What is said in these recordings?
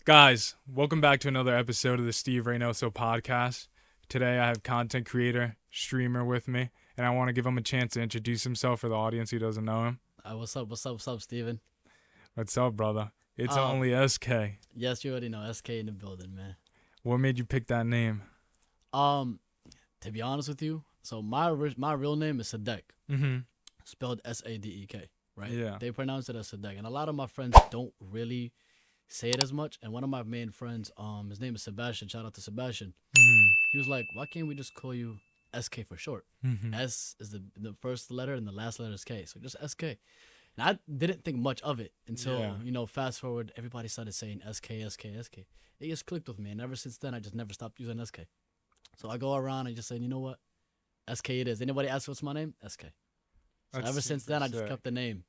Guys, welcome back to another episode of the Reynoso podcast. Today I have content creator, streamer with me, and I want to give him a chance to introduce himself for the audience who doesn't know him. What's up, Steven? What's up, brother? It's only SK. Yes, you already know SK in the building, man. What made you pick that name? To be honest with you, so my real name is Sadek, Mm-hmm. spelled Sadek, right? Yeah. They pronounce it as Sadek, and a lot of my friends don't really say it as much. And one of my main friends, his name is Sebastian. Shout out to Sebastian. Mm-hmm. He was like, "Why can't we just call you SK for short? Mm-hmm. S is the first letter, and the last letter is K, so just SK." And I didn't think much of it until fast forward, everybody started saying SK. It just clicked with me, and ever since then, I just never stopped using SK. So I go around and just say, you know what, SK it is. Anybody ask what's my name? SK. So ever since then, I just kept the name.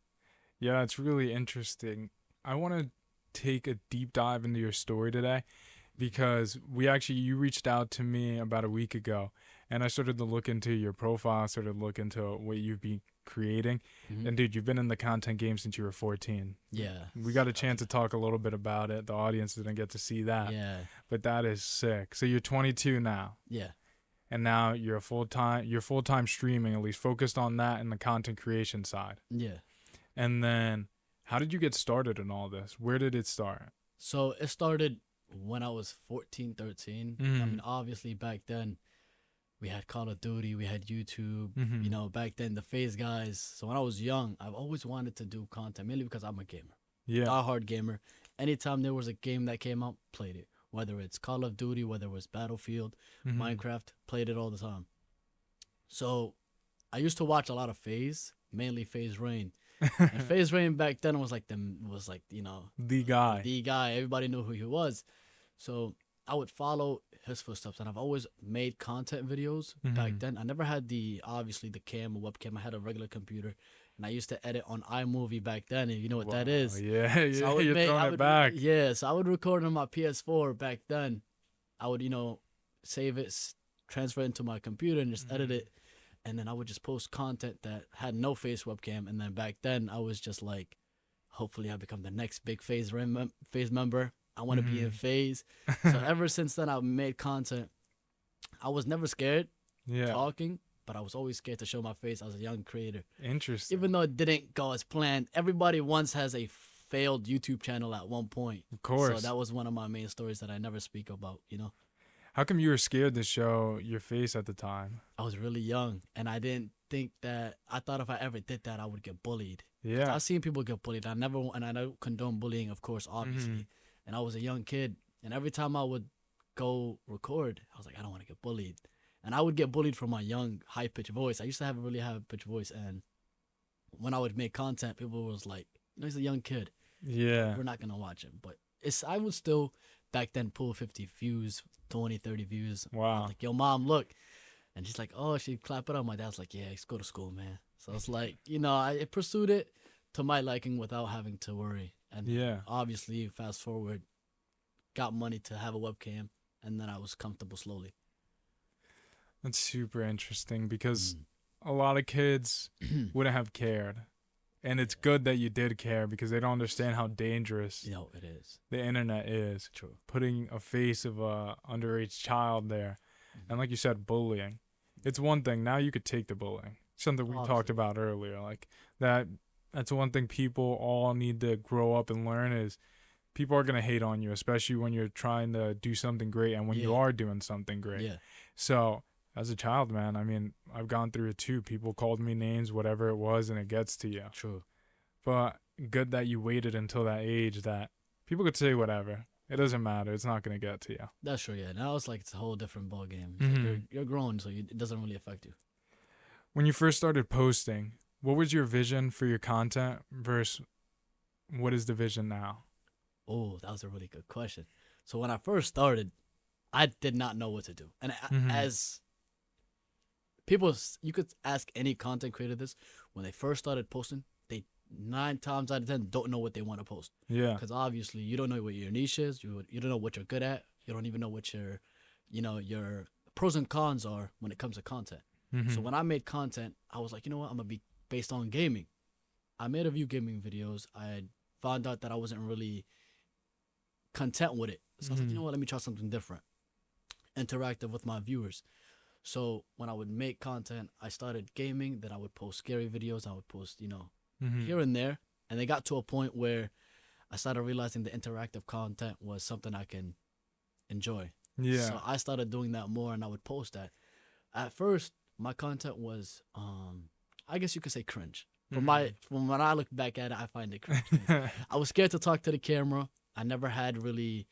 Yeah, it's really interesting. I want to take a deep dive into your story today because you reached out to me about a week ago, and I started to look into your profile, started to look into what you've been creating. Mm-hmm. And dude, you've been in the content game since you were 14. Yeah. We got a chance to talk a little bit about it. The audience didn't get to see that. Yeah. But that is sick. So you're 22 now. Yeah. And now you're full-time streaming, at least focused on that and the content creation side. Yeah. And then how did you get started in all this? Where did it start? So it started when I was 14, 13. Mm-hmm. I mean, obviously back then we had Call of Duty, we had YouTube, Mm-hmm. back then the Phase guys. So when I was young, I've always wanted to do content, mainly because I'm a gamer. Yeah. Die-hard gamer. Anytime there was a game that came out, played it. Whether it's Call of Duty, whether it was Battlefield, Mm-hmm. Minecraft, played it all the time. So I used to watch a lot of Phase, mainly Phase Rain. And Phase Rain back then was like The guy. the guy. Everybody knew who he was. So I would follow his footsteps, and I've always made content videos back Mhm. then. I never had the cam or webcam. I had a regular computer, and I used to edit on iMovie back then. And you know what that is? Yeah, So I would you're throwing it back. Yeah, so I would record on my PS4 back then. I would, save it, transfer it into my computer, and just edit it. And then I would just post content that had no face webcam. And then back then, I was just like, hopefully I become the next big Phase member. I want to be in Phase. So ever since then, I've made content. I was never scared Yeah. talking, but I was always scared to show my face as a young creator. Interesting. Even though it didn't go as planned. Everybody once has a failed YouTube channel at one point. Of course. So that was one of my main stories that I never speak about, How come you were scared to show your face at the time? I was really young, and I didn't think that. I thought if I ever did that, I would get bullied. Yeah. I've seen people get bullied. I don't condone bullying, of course, obviously. And I was a young kid, and every time I would go record, I was like, I don't want to get bullied. And I would get bullied from my young, high-pitched voice. I used to have a really high-pitched voice, and when I would make content, people was like, he's a young kid. Yeah. We're not going to watch him. But I would still, back then, pull 50 views, 20, 30 views. Wow. Like, yo, mom, look. And she's like, oh, she'd clap it up. My dad's like, yeah, just go to school, man. So it's like, I pursued it to my liking without having to worry. And Yeah. obviously, fast forward, got money to have a webcam, and then I was comfortable slowly. That's super interesting because a lot of kids wouldn't have cared. And it's good that you did care because they don't understand how dangerous It is. the internet is. True. Putting a face of a underage child there. And like you said, bullying. It's one thing. Now you could take the bullying. Something we talked about earlier. Like that's one thing people all need to grow up and learn is people are going to hate on you, especially when you're trying to do something great and when you are doing something great. Yeah. So as a child, man, I mean, I've gone through it too. People called me names, whatever it was, and it gets to you. True. But good that you waited until that age that people could say whatever. It doesn't matter. It's not going to get to you. That's true, yeah. Now it's like it's a whole different ballgame. Mhm. You're grown, so it doesn't really affect you. When you first started posting, what was your vision for your content versus what is the vision now? Oh, that was a really good question. So when I first started, I did not know what to do. And as people, you could ask any content creator this, when they first started posting, they 9 times out of 10 don't know what they want to post. Yeah. Because obviously you don't know what your niche is. You don't know what you're good at. You don't even know what your pros and cons are when it comes to content. Mm-hmm. So when I made content, I was like, you know what? I'm going to be based on gaming. I made a few gaming videos. I found out that I wasn't really content with it. So I was like, you know what? Let me try something different, interactive with my viewers. So when I would make content, I started gaming. Then I would post scary videos. I would post, here and there. And they got to a point where I started realizing the interactive content was something I can enjoy. Yeah. So I started doing that more, and I would post that. At first, my content was, I guess you could say cringe. From when I look back at it, I find it cringe. I was scared to talk to the camera. I never had really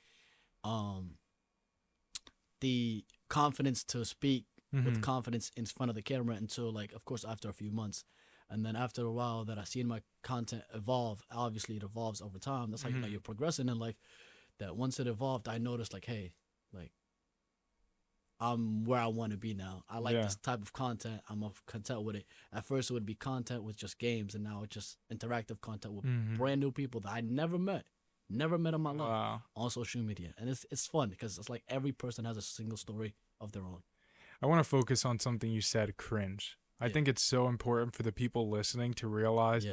the confidence to speak with confidence in front of the camera until, like, of course, after a few months. And then after a while that I seen my content evolve, obviously it evolves over time. That's how you know you're progressing in life. That once it evolved, I noticed, like, hey, like, I'm where I want to be now. I like this type of content. I'm content with it. At first, it would be content with just games, and now it's just interactive content with brand new people that I never met in my life on social media. And it's fun because it's like every person has a single story of their own. I want to focus on something you said, cringe. I think it's so important for the people listening to realize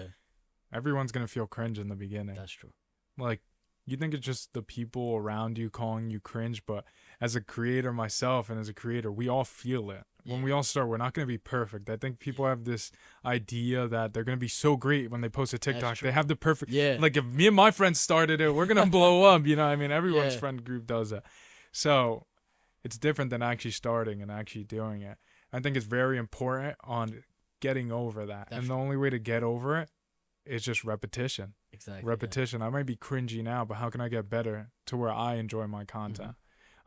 everyone's going to feel cringe in the beginning. That's true. Like, you think it's just the people around you calling you cringe, but as a creator myself and as a creator, we all feel it. When we all start, we're not going to be perfect. I think people have this idea that they're going to be so great when they post a TikTok. They have the perfect... Like, if me and my friends started it, we're going to blow up. You know what I mean? Everyone's friend group does that. So it's different than actually starting and actually doing it. I think it's very important on getting over that. And the only way to get over it is just repetition. Exactly. Repetition. I might be cringy now, but how can I get better to where I enjoy my content?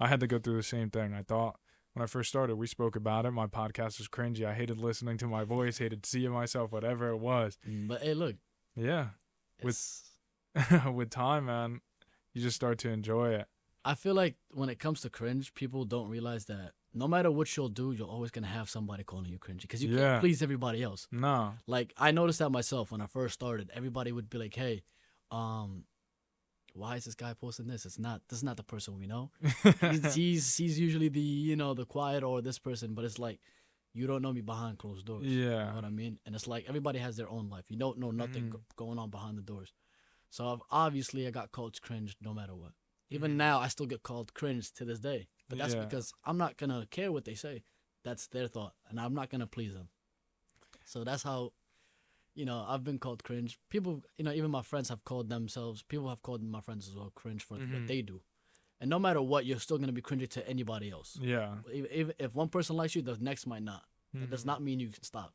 I had to go through the same thing. I thought when I first started, we spoke about it. My podcast was cringy. I hated listening to my voice, hated seeing myself, whatever it was. But hey, look. Yeah. With time, man, you just start to enjoy it. I feel like when it comes to cringe, people don't realize that no matter what you'll do, you're always going to have somebody calling you cringy because you can't please everybody else. No. Like, I noticed that myself when I first started. Everybody would be like, hey, why is this guy posting this? This is not the person we know. he's usually the, the quiet or this person, but it's like, you don't know me behind closed doors. Yeah. You know what I mean? And it's like everybody has their own life. You don't know nothing going on behind the doors. So obviously I got called cringe no matter what. Even now, I still get called cringe to this day. But that's because I'm not going to care what they say. That's their thought. And I'm not going to please them. So that's how, I've been called cringe. People, even my friends have called themselves, people have called my friends as well cringe for what they do. And no matter what, you're still going to be cringy to anybody else. Yeah. If one person likes you, the next might not. That does not mean you can stop.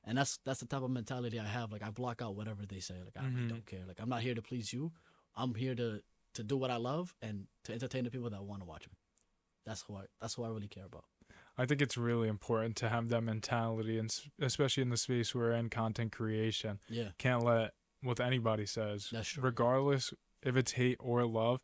And that's the type of mentality I have. Like, I block out whatever they say. Like, I really don't care. Like, I'm not here to please you. I'm here to do what I love and to entertain the people that want to watch me. That's who I really care about. I think it's really important to have that mentality, and especially in the space we're in, content creation. Yeah. Can't let what anybody says. That's true. Regardless if it's hate or love,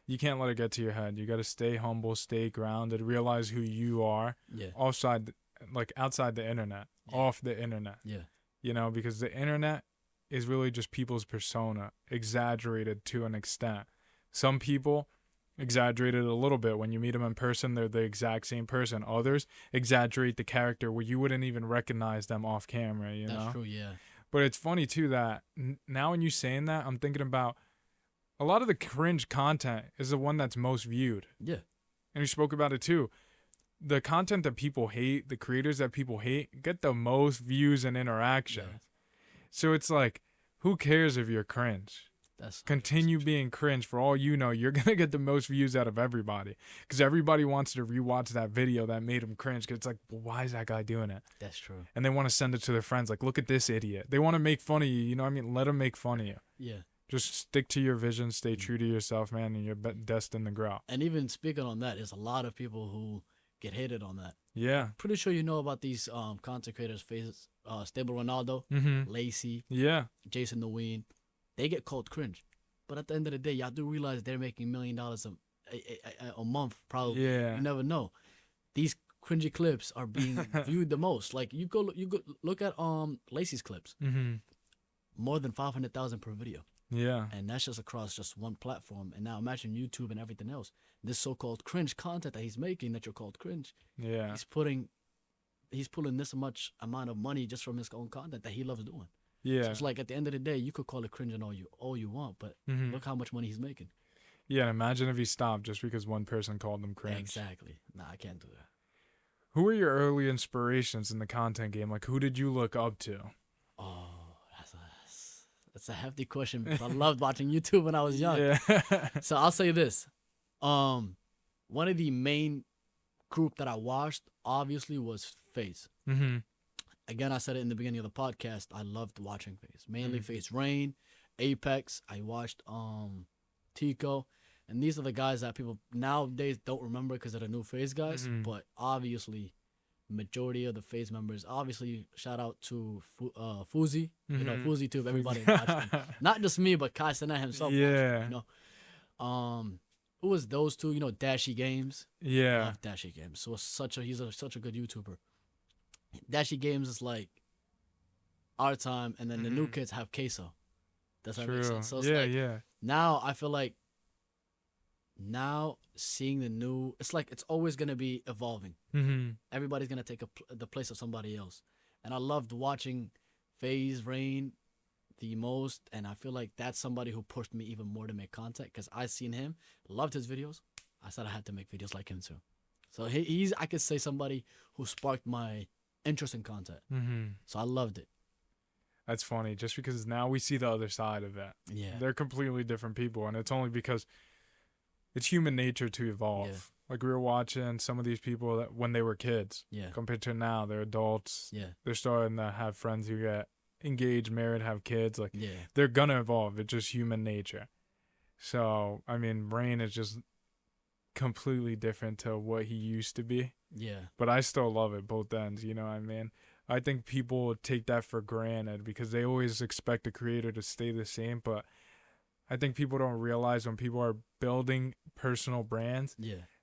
you can't let it get to your head. You got to stay humble, stay grounded, realize who you are. Yeah. Outside the internet, off the internet. Yeah. Because the internet is really just people's persona, exaggerated to an extent. Some people exaggerate it a little bit. When you meet them in person, they're the exact same person. Others exaggerate the character where you wouldn't even recognize them off camera, That's true, yeah. But it's funny, too, that now when you saying that, I'm thinking about a lot of the cringe content is the one that's most viewed. Yeah. And you spoke about it, too. The content that people hate, the creators that people hate, get the most views and interaction. Yeah. So it's like, who cares if you're cringe? Continue being cringe. For all you know, you're going to get the most views out of everybody. Because everybody wants to rewatch that video that made them cringe. Because it's like, well, why is that guy doing it? That's true. And they want to send it to their friends. Like, look at this idiot. They want to make fun of you. You know what I mean? Let them make fun of you. Yeah. Just stick to your vision. Stay true to yourself, man. And you're destined to grow. And even speaking on that, there's a lot of people who get hated on that. Yeah. Pretty sure you know about these content creators, Stable Ronaldo, Lacey, Jason the Ween. They get called cringe. But at the end of the day, y'all do realize they're making $1 million a month, probably. Yeah. You never know. These cringy clips are being viewed the most. Like, you go look at Lacey's clips. More than 500,000 per video. Yeah. And that's just across just one platform. And now imagine YouTube and everything else. This so-called cringe content that he's making that you're called cringe. Yeah. He's pulling this much amount of money just from his own content that he loves doing. Yeah. So it's like at the end of the day, you could call it cringe and all you want, but look how much money he's making. Yeah, imagine if he stopped just because one person called him cringe. Exactly. Nah, I can't do that. Who were your early inspirations in the content game? Like, who did you look up to? Oh, that's a hefty question because I loved watching YouTube when I was young. Yeah. So I'll say this. One of the main group that I watched obviously was FaZe. Mm-hmm. Again, I said it in the beginning of the podcast. I loved watching FaZe. Mainly FaZe Rain, Apex. I watched Tico. And these are the guys that people nowadays don't remember because they're the new FaZe guys. But obviously, majority of the FaZe members, obviously, shout out to Fuzi. You know, Fuzi too. Everybody watched him. Not just me, but Kai Cenat himself. Yeah. Him, you know. Who was those two? You know, Dashy Games. Yeah. I love Dashy Games. So he's such a good YouTuber. Dashy Games is like our time, and then the new kids have queso. That's what makes sense. So it's like, now I feel like now seeing the new, it's like it's always gonna be evolving. Everybody's gonna take the place of somebody else, and I loved watching FaZe Rain the most, and I feel like that's somebody who pushed me even more to make content because I seen him, loved his videos. I said I had to make videos like him too. So he's I could say somebody who sparked my interest in content. So I loved it. That's funny, just because now we see the other side of it. Yeah. They're completely different people, and it's only because it's human nature to evolve. Yeah. Like, we were watching some of these people that when they were kids, compared to now, they're adults. Yeah. They're starting to have friends who get engaged, married, have kids. Like, Yeah. they're gonna evolve. It's just human nature. So, I mean, Rain is just completely different to what he used to be. Yeah. But I still love it, both ends, you know what I mean? I think people take that for granted because they always expect the creator to stay the same, but I think people don't realize when people are building personal brands,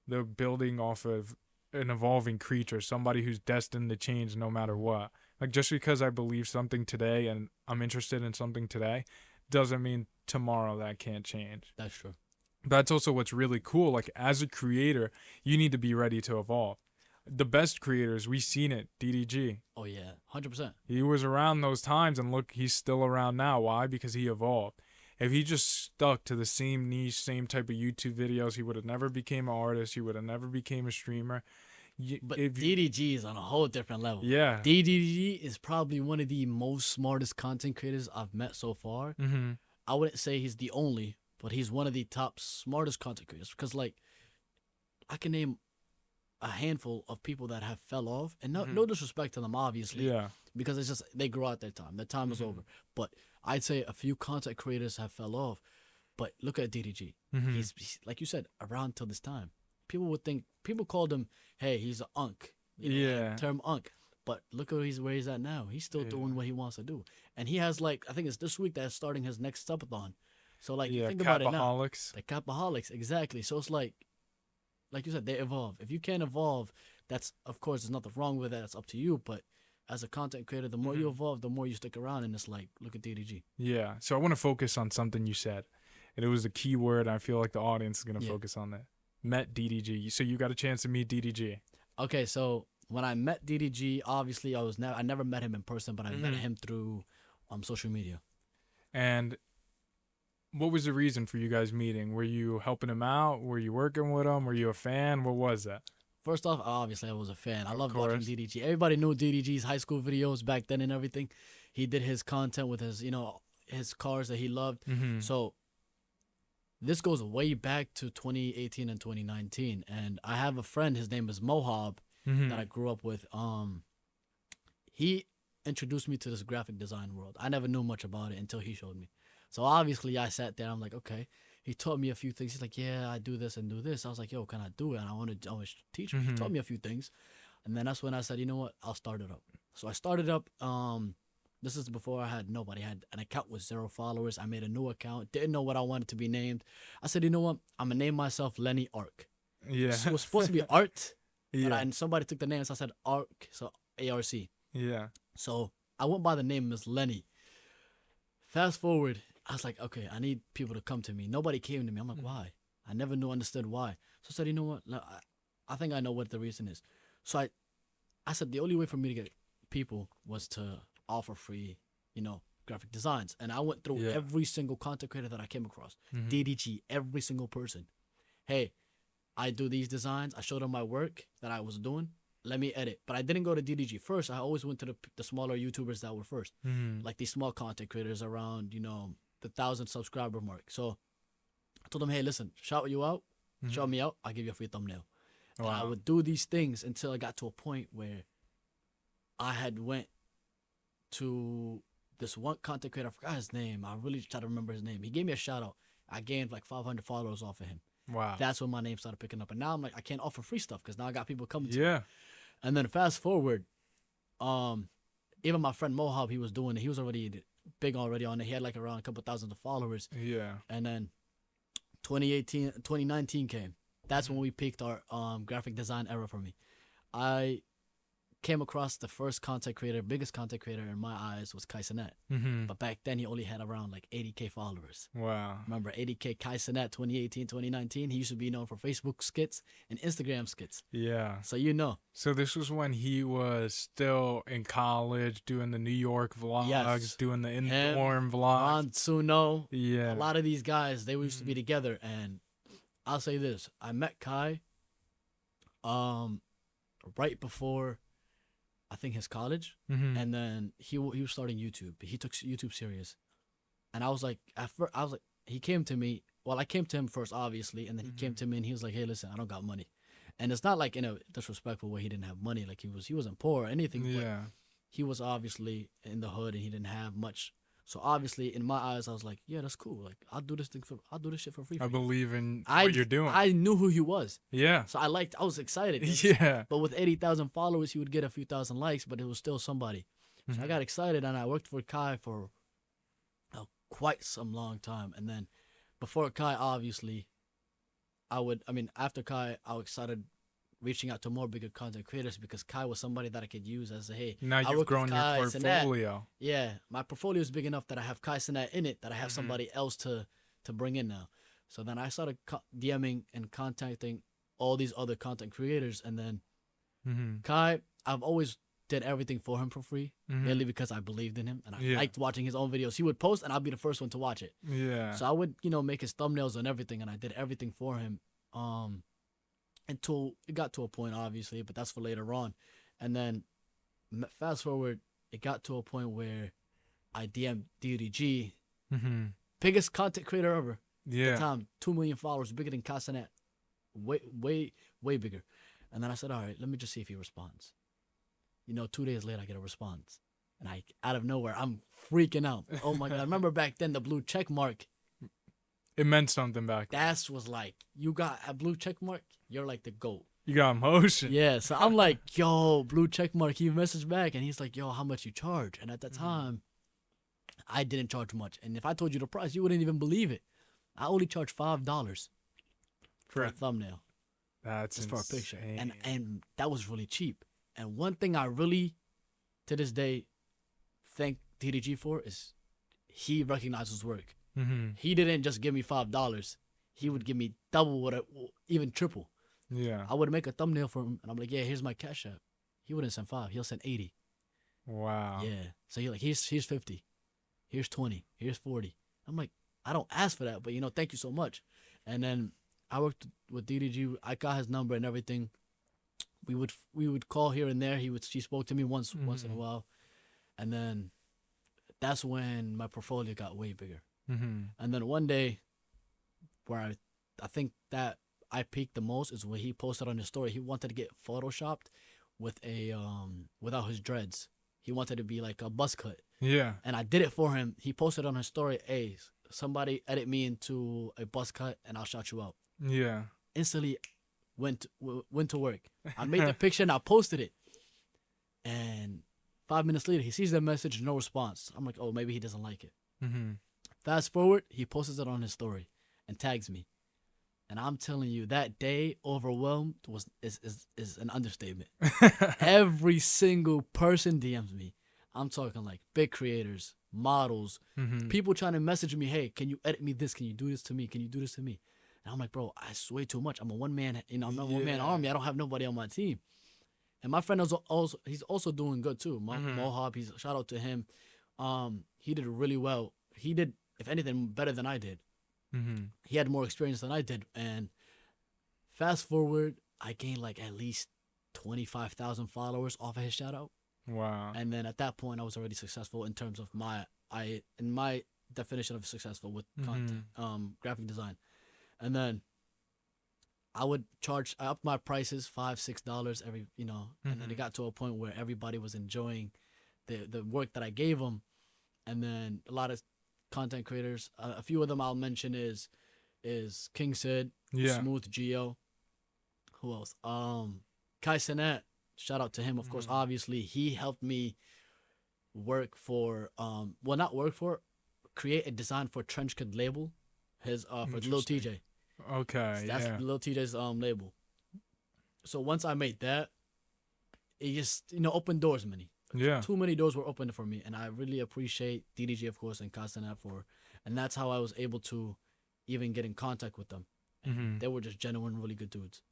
they're building off of an evolving creature, somebody who's destined to change no matter what. Like, just because I believe something today and I'm interested in something today doesn't mean tomorrow that can't change. That's true. That's also what's really cool. Like, as a creator, you need to be ready to evolve. The best creators, we've seen it. DDG. Oh yeah, 100%. He was around those times, and look, he's still around now. Why? Because he evolved. If he just stuck to the same niche, same type of YouTube videos, he would have never became an artist. He would have never became a streamer. But DDG is on a whole different level. Yeah. DDG is probably one of the most smartest content creators I've met so far. I wouldn't say he's the only, but he's one of the top smartest content creators. Because, like, I can name a handful of people that have fell off, and no disrespect to them, obviously, because it's just they grow out their time. Their time is over. But I'd say a few content creators have fell off. But look at DDG. He's like you said, around till this time. People called him, hey, he's an unk. You know, term unk. But look at where he's at now. He's still doing what he wants to do, and he has, like, I think it's this week that's starting his next subathon. So, like, think about it now. The Capaholics, exactly. So it's like you said, they evolve. If you can't evolve, that's, of course, there's nothing wrong with that. It's up to you. But as a content creator, the more you evolve, the more you stick around. And it's like, look at DDG. Yeah. So I want to focus on something you said. And it was a key word. I feel like the audience is going to focus on that. Met DDG. So you got a chance to meet DDG. Okay. So when I met DDG, obviously I never met him in person, but I met him through social media. And what was the reason for you guys meeting? Were you helping him out? Were you working with him? Were you a fan? What was that? First off, obviously I was a fan. I loved watching DDG. Everybody knew DDG's high school videos back then and everything. He did his content with his, his cars that he loved. So this goes way back to 2018 and 2019. And I have a friend, his name is Mohab, that I grew up with. He introduced me to this graphic design world. I never knew much about it until he showed me. So obviously I sat there. I'm like, okay. He taught me a few things. He's like, yeah, I do this and do this. I was like, yo, can I do it? And I wanted to always teach me. He taught me a few things. And then that's when I said, you know what? I'll start it up. So I started up. This is before I had nobody. I had an account with 0 followers. I made a new account. Didn't know what I wanted to be named. I said, you know what? I'm going to name myself Lenny Arc. Yeah. So it was supposed to be Art. And somebody took the name. So I said Arc. So ARC. Yeah. So I went by the name as Lenny. Fast forward. I was like, okay, I need people to come to me. Nobody came to me. I'm like, why? I never understood why. So I said, you know what? I think I know what the reason is. So I said the only way for me to get people was to offer free, graphic designs, and I went through every single content creator that I came across. DDG, every single person. Hey, I do these designs. I showed them my work that I was doing. Let me edit. But I didn't go to DDG first. I always went to the smaller YouTubers that were first. Like these small content creators around, the 1,000 subscriber mark. So I told them, hey, listen, shout you out. Shout me out. I'll give you a free thumbnail. Wow. And I would do these things until I got to a point where I had went to this one content creator. I forgot his name. I really try to remember his name. He gave me a shout out. I gained like 500 followers off of him. Wow. That's when my name started picking up. And now I'm like, I can't offer free stuff because now I got people coming to me. Yeah. And then fast forward, even my friend Mohab, he was doing it. He was already big already on it. He had like around a couple thousand of followers. Yeah. And then 2019 came. That's when we peaked our graphic design era for me. I came across the first content creator, biggest content creator in my eyes was Kai Cenat. But back then he only had around like 80K followers. Wow. Remember 80K Kai Cenat 2018, 2019. He used to be known for Facebook skits and Instagram skits. Yeah. So So this was when he was still in college doing the New York vlogs, doing the in-dorm vlogs. Suno. Yeah. A lot of these guys, they used to be together. And I'll say this. I met Kai right before I think his college, and then he was starting YouTube. He took YouTube serious, and I was like, he came to me. Well, I came to him first, obviously, and then he came to me and he was like, "Hey, listen, I don't got money," and it's not like in a disrespectful way. He didn't have money, like he wasn't poor or anything. Yeah, but he was obviously in the hood and he didn't have much. So obviously, in my eyes, I was like, "Yeah, that's cool. Like I'll do this shit for free." I believe in what you're doing. I knew who he was. Yeah. So I was excited. Yeah. But with 80,000 followers, he would get a few thousand likes, but it was still somebody. So I got excited, and I worked for Kai for quite some long time. And then before Kai, obviously, after Kai, I started reaching out to more bigger content creators because Kai was somebody that I could use as a, hey, now you've grown your portfolio. Yeah, my portfolio is big enough that I have Kai Cenat in it, that I have somebody else to bring in now. So then I started DMing and contacting all these other content creators, and then Kai, I've always did everything for him for free, mainly because I believed in him and I liked watching his own videos. He would post and I'll be the first one to watch it. Yeah. So I would, make his thumbnails and everything, and I did everything for him. Until it got to a point, obviously, but that's for later on. And then fast forward, it got to a point where I DM'd DDG, biggest content creator ever. Yeah. At the time, 2 million followers, bigger than Kai Cenat, way bigger. And then I said, all right, let me just see if he responds. 2 days later, I get a response, and out of nowhere, I'm freaking out. Oh my God! I remember back then the blue check mark. It meant something back then. That was like, you got a blue check mark, you're like the GOAT. You got emotion. Yeah, so I'm like, yo, blue check mark. He messaged back, and he's like, yo, how much you charge? And at that time, I didn't charge much. And if I told you the price, you wouldn't even believe it. I only charged $5 for a thumbnail. That's for a picture. And that was really cheap. And one thing I really, to this day, thank DDG for is he recognizes work. He didn't just give me $5. He would give me double, even triple. Yeah. I would make a thumbnail for him, and I'm like, yeah, here's my Cash App. He wouldn't send 5. He'll send 80. Wow. Yeah. So he's like, here's 50. Here's 20. Here's 40. I'm like, I don't ask for that, but thank you so much. And then I worked with DDG. I got his number and everything. We would call here and there. He spoke to me once in a while, and then that's when my portfolio got way bigger. And then one day, where I think that I peaked the most is when he posted on his story. He wanted to get photoshopped with without his dreads. He wanted to be like a buzz cut. Yeah. And I did it for him. He posted on his story, hey, somebody edit me into a buzz cut and I'll shout you out. Yeah. Instantly went to work. I made the picture and I posted it. And 5 minutes later, he sees the message, no response. I'm like, oh, maybe he doesn't like it. Fast forward, he posts it on his story and tags me. And I'm telling you, that day, overwhelmed is an understatement. Every single person DMs me. I'm talking like big creators, models, people trying to message me, hey, can you edit me this? Can you do this to me? Can you do this to me? And I'm like, bro, it's way too much. I'm a one-man, I'm a one-man army. I don't have nobody on my team. And my friend he's also doing good too. Mohab, shout out to him. he did really well. He did, if anything, better than I did. Mm-hmm. He had more experience than I did. And fast forward, I gained like at least 25,000 followers off of his shout out. Wow. And then at that point, I was already successful in terms of in my definition of successful with content, graphic design. And then I upped my prices $5-6 every, and then it got to a point where everybody was enjoying the work that I gave them. And then a lot of content creators, a few of them I'll mention is King Sid, Smooth Geo, who else? Kai Cenat, shout out to him, of course. Obviously, he helped me create a design for Trench Could label, his for Lil TJ. Okay, So that's Lil TJ's label. So once I made that, it just opened doors many. Yeah. Too many doors were opened for me, and I really appreciate DDG, of course, and Kai Cenat and that's how I was able to even get in contact with them. And they were just genuine, really good dudes.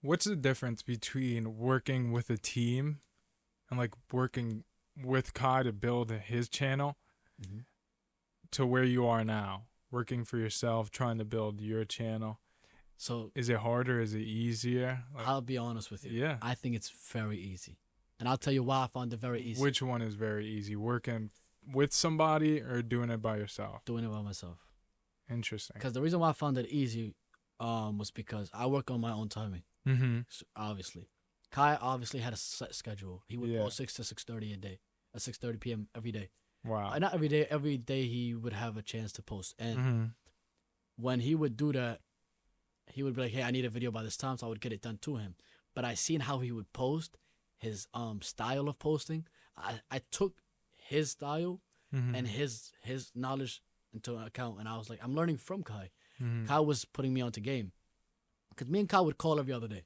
What's the difference between working with a team and like working with Kai to build his channel to where you are now, working for yourself, trying to build your channel? So is it harder? Is it easier? I'll be honest with you. Yeah. I think it's very easy. And I'll tell you why I found it very easy. Which one is very easy? Working with somebody or doing it by yourself? Doing it by myself. Interesting. Because the reason why I found it easy was because I work on my own timing. So obviously. Kai obviously had a set schedule. He would post 6 to 6:30 a day. At 6:30 p.m. every day. Wow. Not every day. Every day he would have a chance to post. And when he would do that, he would be like, hey, I need a video by this time, so I would get it done to him. But I seen how he would post, his style of posting. I took his style and his knowledge into account, and I was like, I'm learning from Kai. Kai was putting me onto game. Because me and Kai would call every other day.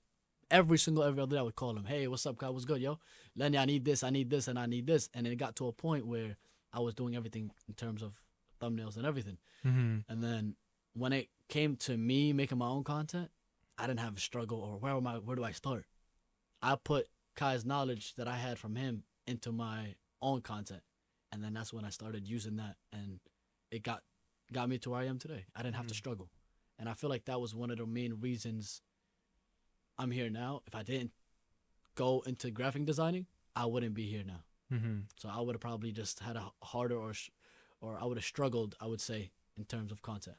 Every other day I would call him, hey, what's up, Kai? What's good, yo? Lenny, I need this, and I need this. And it got to a point where I was doing everything in terms of thumbnails and everything. And then when it came to me making my own content, I didn't have a struggle or where do I start? I put Kai's knowledge that I had from him into my own content. And then that's when I started using that, and it got me to where I am today. I didn't have to struggle. And I feel like that was one of the main reasons I'm here now. If I didn't go into graphic designing, I wouldn't be here now. So I would have probably just had a harder or I would have struggled, I would say, in terms of content.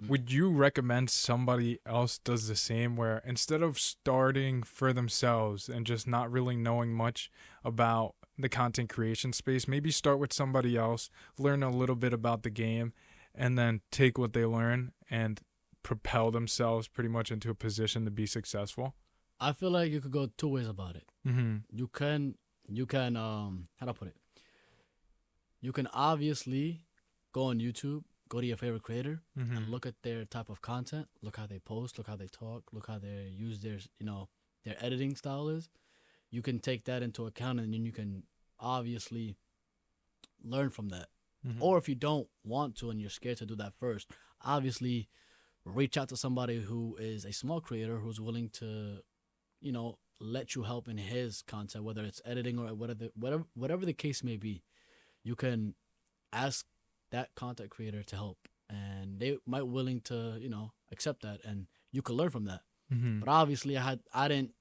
Would you recommend somebody else does the same, where instead of starting for themselves and just not really knowing much about the content creation space, maybe start with somebody else, learn a little bit about the game, and then take what they learn and propel themselves pretty much into a position to be successful? I feel like you could go two ways about it. You can how do I put it? You can obviously go on YouTube, go to your favorite creator, and look at their type of content, look how they post, look how they talk, look how they use their editing style is. You can take that into account, and then you can obviously learn from that. Or if you don't want to and you're scared to do that first, obviously reach out to somebody who is a small creator who's willing to, let you help in his content, whether it's editing or whatever the case may be. You can ask that content creator to help, and they might willing to, accept that, and you could learn from that. But obviously I didn't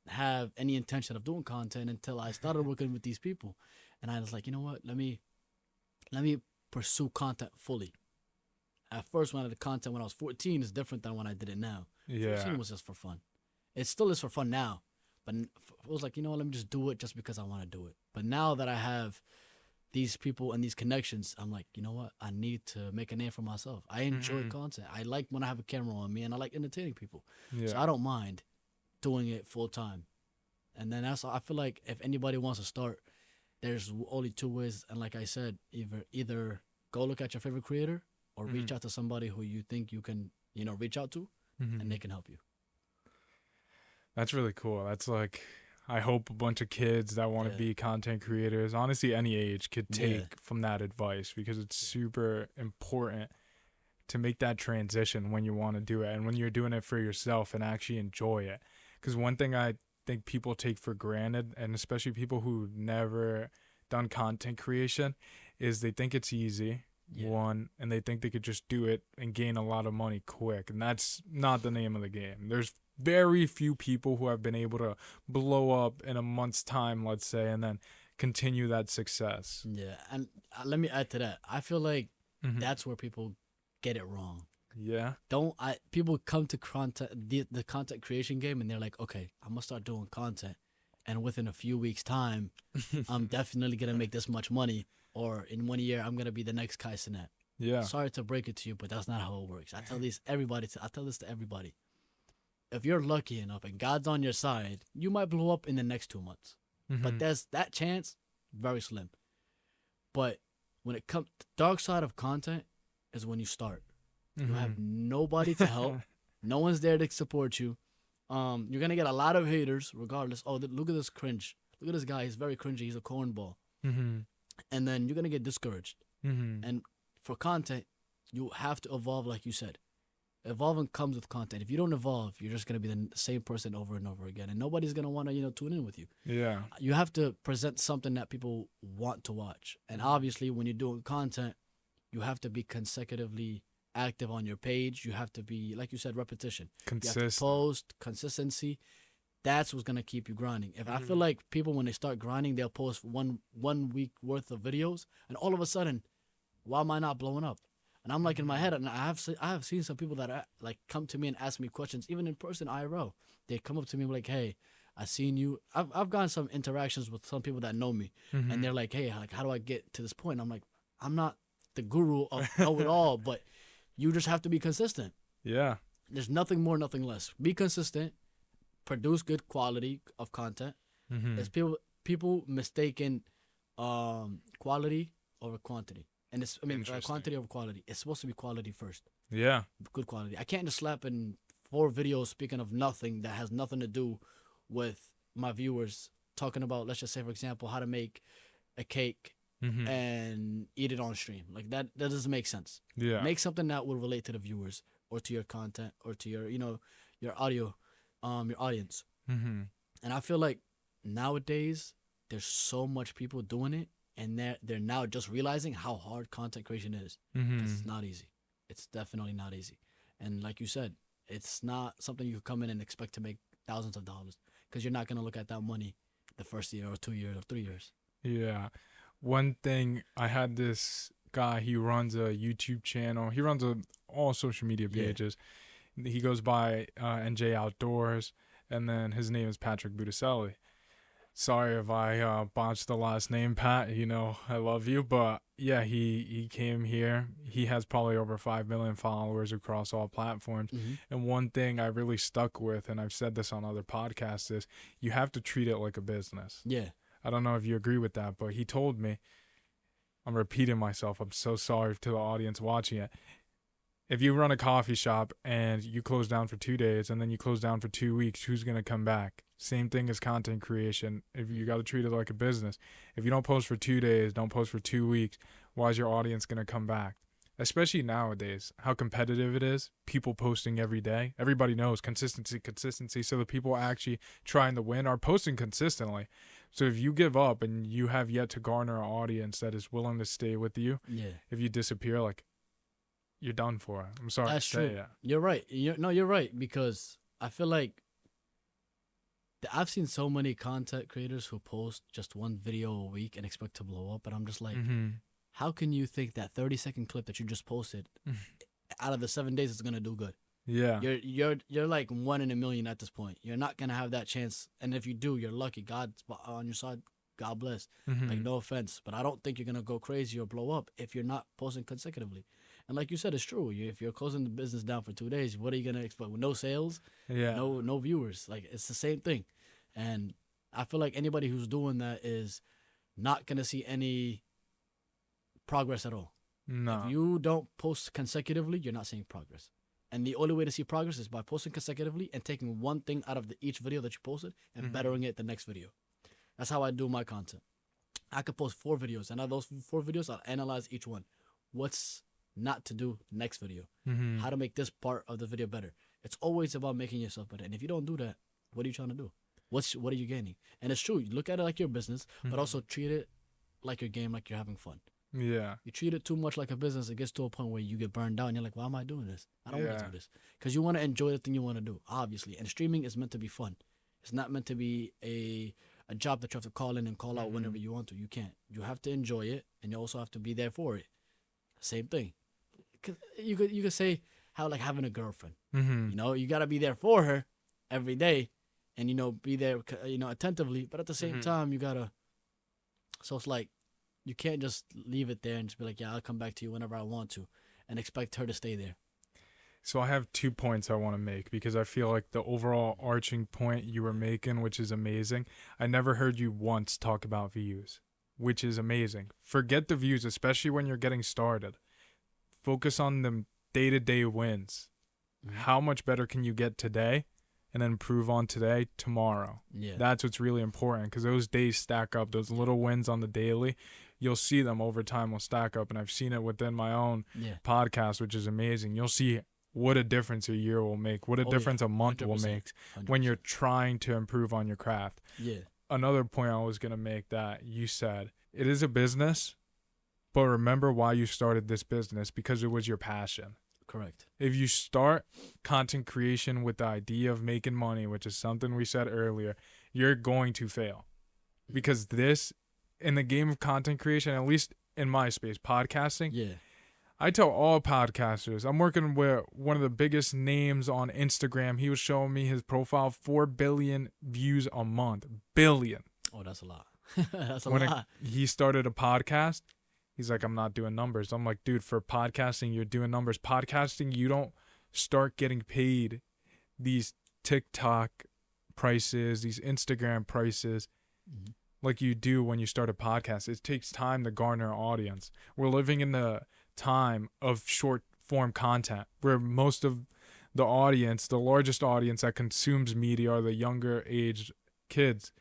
have any intention of doing content until I started working with these people, and I was like, you know what, let me pursue content fully. At first, when I did content when I was 14 is different than when I did it now. 14 was just for fun. It still is for fun now, but it was like, let me just do it just because I want to do it. But now that I have these people and these connections, I'm like, you know what? I need to make a name for myself. I enjoy content. I like when I have a camera on me, and I like entertaining people. So I don't mind doing it full time. And then I feel like if anybody wants to start, there's only two ways. And like I said, either go look at your favorite creator or reach out to somebody who you think you can, reach out to, and they can help you. That's really cool. That's like, I hope a bunch of kids that want to be content creators, honestly, any age, could take from that advice, because it's super important to make that transition when you want to do it and when you're doing it for yourself and actually enjoy it. Because one thing I think people take for granted, and especially people who never done content creation is they think it's easy, one, and they think they could just do it and gain a lot of money quick. And that's not the name of the game. There's very few people who have been able to blow up in a month's time, let's say, and then continue that success. Yeah, and let me add to that. I feel like that's where people get it wrong. Yeah. People come to the content creation game and they're like, okay, I'm gonna start doing content, and within a few weeks' time, I'm definitely gonna make this much money, or in 1 year, I'm gonna be the next Kai Cenat. Yeah. Sorry to break it to you, but that's not how it works. I tell this to everybody. If you're lucky enough and God's on your side, you might blow up in the next 2 months. But there's that chance, very slim. But when it comes, the dark side of content is when you start. You have nobody to help. No one's there to support you. You're gonna get a lot of haters, regardless. Oh, look at this cringe. Look at this guy. He's very cringy. He's a cornball. And then you're gonna get discouraged. And for content, you have to evolve, like you said. Evolving comes with content. If you don't evolve, you're just gonna be the same person over and over again, and nobody's gonna want to tune in with you. Yeah. You have to present something that people want to watch, and obviously, when you're doing content, you have to be consecutively active on your page. You have to be, like you said, repetition. Consistent. You have to post, consistency. That's what's gonna keep you grinding. If I feel like people, when they start grinding, they'll post one week worth of videos, and all of a sudden, why am I not blowing up? And I'm like in my head, and I have seen some people that like come to me and ask me questions, even in person, IRL. They come up to me like, "Hey, I seen you." I've gotten some interactions with some people that know me, and they're like, "Hey, like, how do I get to this point?" And I'm like, I'm not the guru of know it all, but you just have to be consistent. Yeah. There's nothing more, nothing less. Be consistent. Produce good quality of content. There's people mistaken quality over quantity. And it's, quantity over quality. It's supposed to be quality first. Yeah. Good quality. I can't just slap in 4 videos speaking of nothing that has nothing to do with my viewers, talking about, let's just say, for example, how to make a cake and eat it on stream. Like that doesn't make sense. Yeah. Make something that will relate to the viewers or to your content or to your, your audio, your audience. And I feel like nowadays there's so much people doing it. And they're now just realizing how hard content creation is. It's not easy. It's definitely not easy. And like you said, it's not something you come in and expect to make thousands of dollars, because you're not going to look at that money the first year or 2 years or 3 years. Yeah. One thing, I had this guy, he runs a YouTube channel. He runs all social media pages. Yeah. He goes by NJ Outdoors, and then his name is Patrick Budicelli. Sorry if I botched the last name, Pat. I love you. But yeah, he came here. He has probably over 5 million followers across all platforms. And one thing I really stuck with, and I've said this on other podcasts, is you have to treat it like a business. Yeah. I don't know if you agree with that, but he told me, I'm repeating myself, I'm so sorry to the audience watching it. If you run a coffee shop and you close down for 2 days and then you close down for 2 weeks, who's going to come back? Same thing as content creation. If you got to treat it like a business. If you don't post for 2 days, don't post for 2 weeks, why is your audience going to come back? Especially nowadays, how competitive it is. People posting every day. Everybody knows consistency. So the people actually trying to win are posting consistently. So if you give up and you have yet to garner an audience that is willing to stay with you, if you disappear, like, you're done for. I'm sorry That's to say true. that. You're right. You're right, because I feel like I've seen so many content creators who post just one video a week and expect to blow up, and I'm just like, how can you think that 30-second clip that you just posted out of the 7 days is gonna do good? Yeah. You're like 1 in a million at this point. You're not gonna have that chance, and if you do, you're lucky. God's on your side. God bless. Like, no offense, but I don't think you're gonna go crazy or blow up if you're not posting consecutively. And like you said, it's true. If you're closing the business down for 2 days, what are you gonna expect? With no sales, no viewers. Like, it's the same thing. And I feel like anybody who's doing that is not gonna see any progress at all. No. If you don't post consecutively, you're not seeing progress. And the only way to see progress is by posting consecutively and taking one thing out of each video that you posted and bettering it the next video. That's how I do my content. I could post 4 videos, and out of those 4 videos, I'll analyze each one. What's not to do next video? How to make this part of the video better? It's always about making yourself better. And if you don't do that, what are you trying to do? What are you gaining? And it's true. You look at it like your business, but also treat it like your game like you're having fun. Yeah. You treat it too much like a business, it gets to a point where you get burned out and you're like, why am I doing this? I don't want to do this. Because you want to enjoy the thing you want to do, obviously. And streaming is meant to be fun. It's not meant to be a job that you have to call in and call out whenever you want to. You can't. You have to enjoy it, and you also have to be there for it. Same thing. Cause you could say how like having a girlfriend. Mm-hmm. You know, you got to be there for her every day and, be there, attentively. But at the same time, you got to. So it's like, you can't just leave it there and just be like, yeah, I'll come back to you whenever I want to and expect her to stay there. So I have 2 points I want to make because I feel like the overall arching point you were making, which is amazing. I never heard you once talk about views, which is amazing. Forget the views, especially when you're getting started. Focus on the day-to-day wins. Mm-hmm. How much better can you get today and then improve on today, tomorrow? Yeah. That's what's really important because those days stack up. Those little wins on the daily, you'll see them over time will stack up. And I've seen it within my own podcast, which is amazing. You'll see what a difference a year will make, what a difference a month will make 100%. When you're trying to improve on your craft. Yeah. Another point I was going to make that you said, it is a business, but remember why you started this business, because it was your passion. Correct. If you start content creation with the idea of making money, which is something we said earlier, you're going to fail. Because this, in the game of content creation, at least in my space, podcasting, I tell all podcasters, I'm working with one of the biggest names on Instagram. He was showing me his profile, 4 billion views a month. Billion. Oh, that's a lot. That's a lot. He started a podcast. He's like, I'm not doing numbers. I'm like, dude, for podcasting, you're doing numbers. Podcasting, you don't start getting paid these TikTok prices, these Instagram prices, like you do when you start a podcast. It takes time to garner an audience. We're living in the time of short form content where most of the audience, the largest audience that consumes media, are the younger aged kids.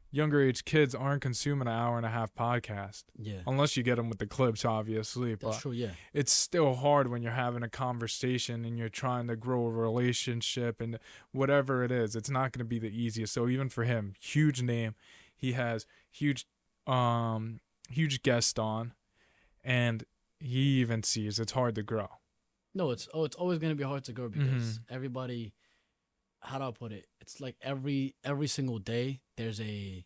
Younger age kids aren't consuming an hour and a half podcast. Yeah. Unless you get them with the clips, obviously. That's true, yeah. It's still hard when you're having a conversation and you're trying to grow a relationship and whatever it is. It's not going to be the easiest. So even for him, huge name. He has huge guest on, and he even sees it's hard to grow. No, it's always going to be hard to grow because everybody, how do I put it? It's like every single day there's a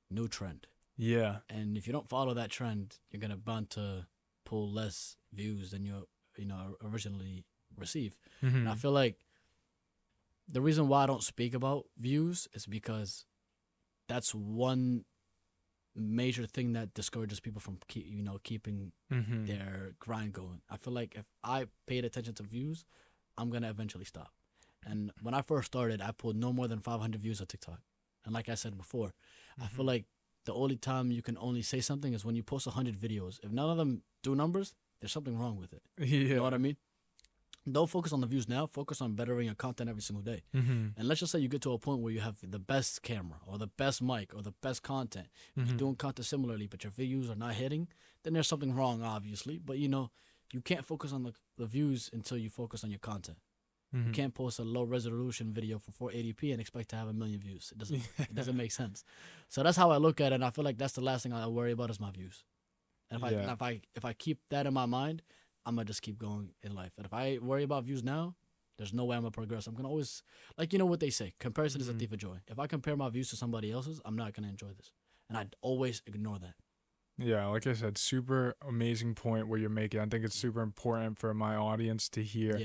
new trend. Yeah. And if you don't follow that trend, you're going to bound to pull less views than you originally receive. And I feel like the reason why I don't speak about views is because that's one major thing that discourages people from keeping their grind going. I feel like if I paid attention to views, I'm going to eventually stop. And when I first started, I pulled no more than 500 views on TikTok. And like I said before, I feel like the only time you can only say something is when you post 100 videos. If none of them do numbers, there's something wrong with it. Yeah. You know what I mean? Don't focus on the views now. Focus on bettering your content every single day. And let's just say you get to a point where you have the best camera or the best mic or the best content. You're doing content similarly, but your views are not hitting. Then there's something wrong, obviously. But, you can't focus on the views until you focus on your content. You can't post a low resolution video for 480p and expect to have 1 million views. It doesn't make sense. So that's how I look at it. And I feel like that's the last thing I worry about is my views. And if I keep that in my mind, I'm going to just keep going in life. And if I worry about views now, there's no way I'm going to progress. I'm going to always, what they say, comparison is a thief of joy. If I compare my views to somebody else's, I'm not going to enjoy this. And I'd always ignore that. Yeah, like I said, super amazing point where you're making. I think it's super important for my audience to hear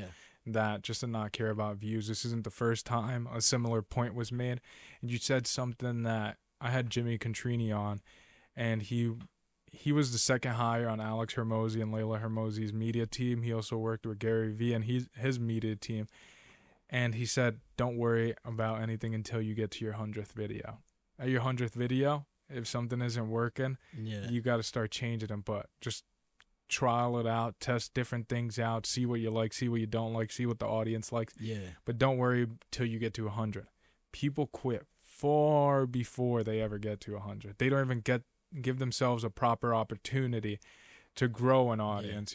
that, just to not care about views. This isn't the first time a similar point was made. And you said something that I had Jimmy Contrini on, and he was the second hire on Alex Hermosi and Layla Hermosi's media team. He also worked with Gary Vee and his media team. And he said, don't worry about anything until you get to your 100th video. At your 100th video, if something isn't working, you got to start changing them. But just trial it out, test different things out, see what you like, see what you don't like, see what the audience likes. Yeah. But don't worry till you get to 100. People quit far before they ever get to 100. They don't even give themselves a proper opportunity to grow an audience,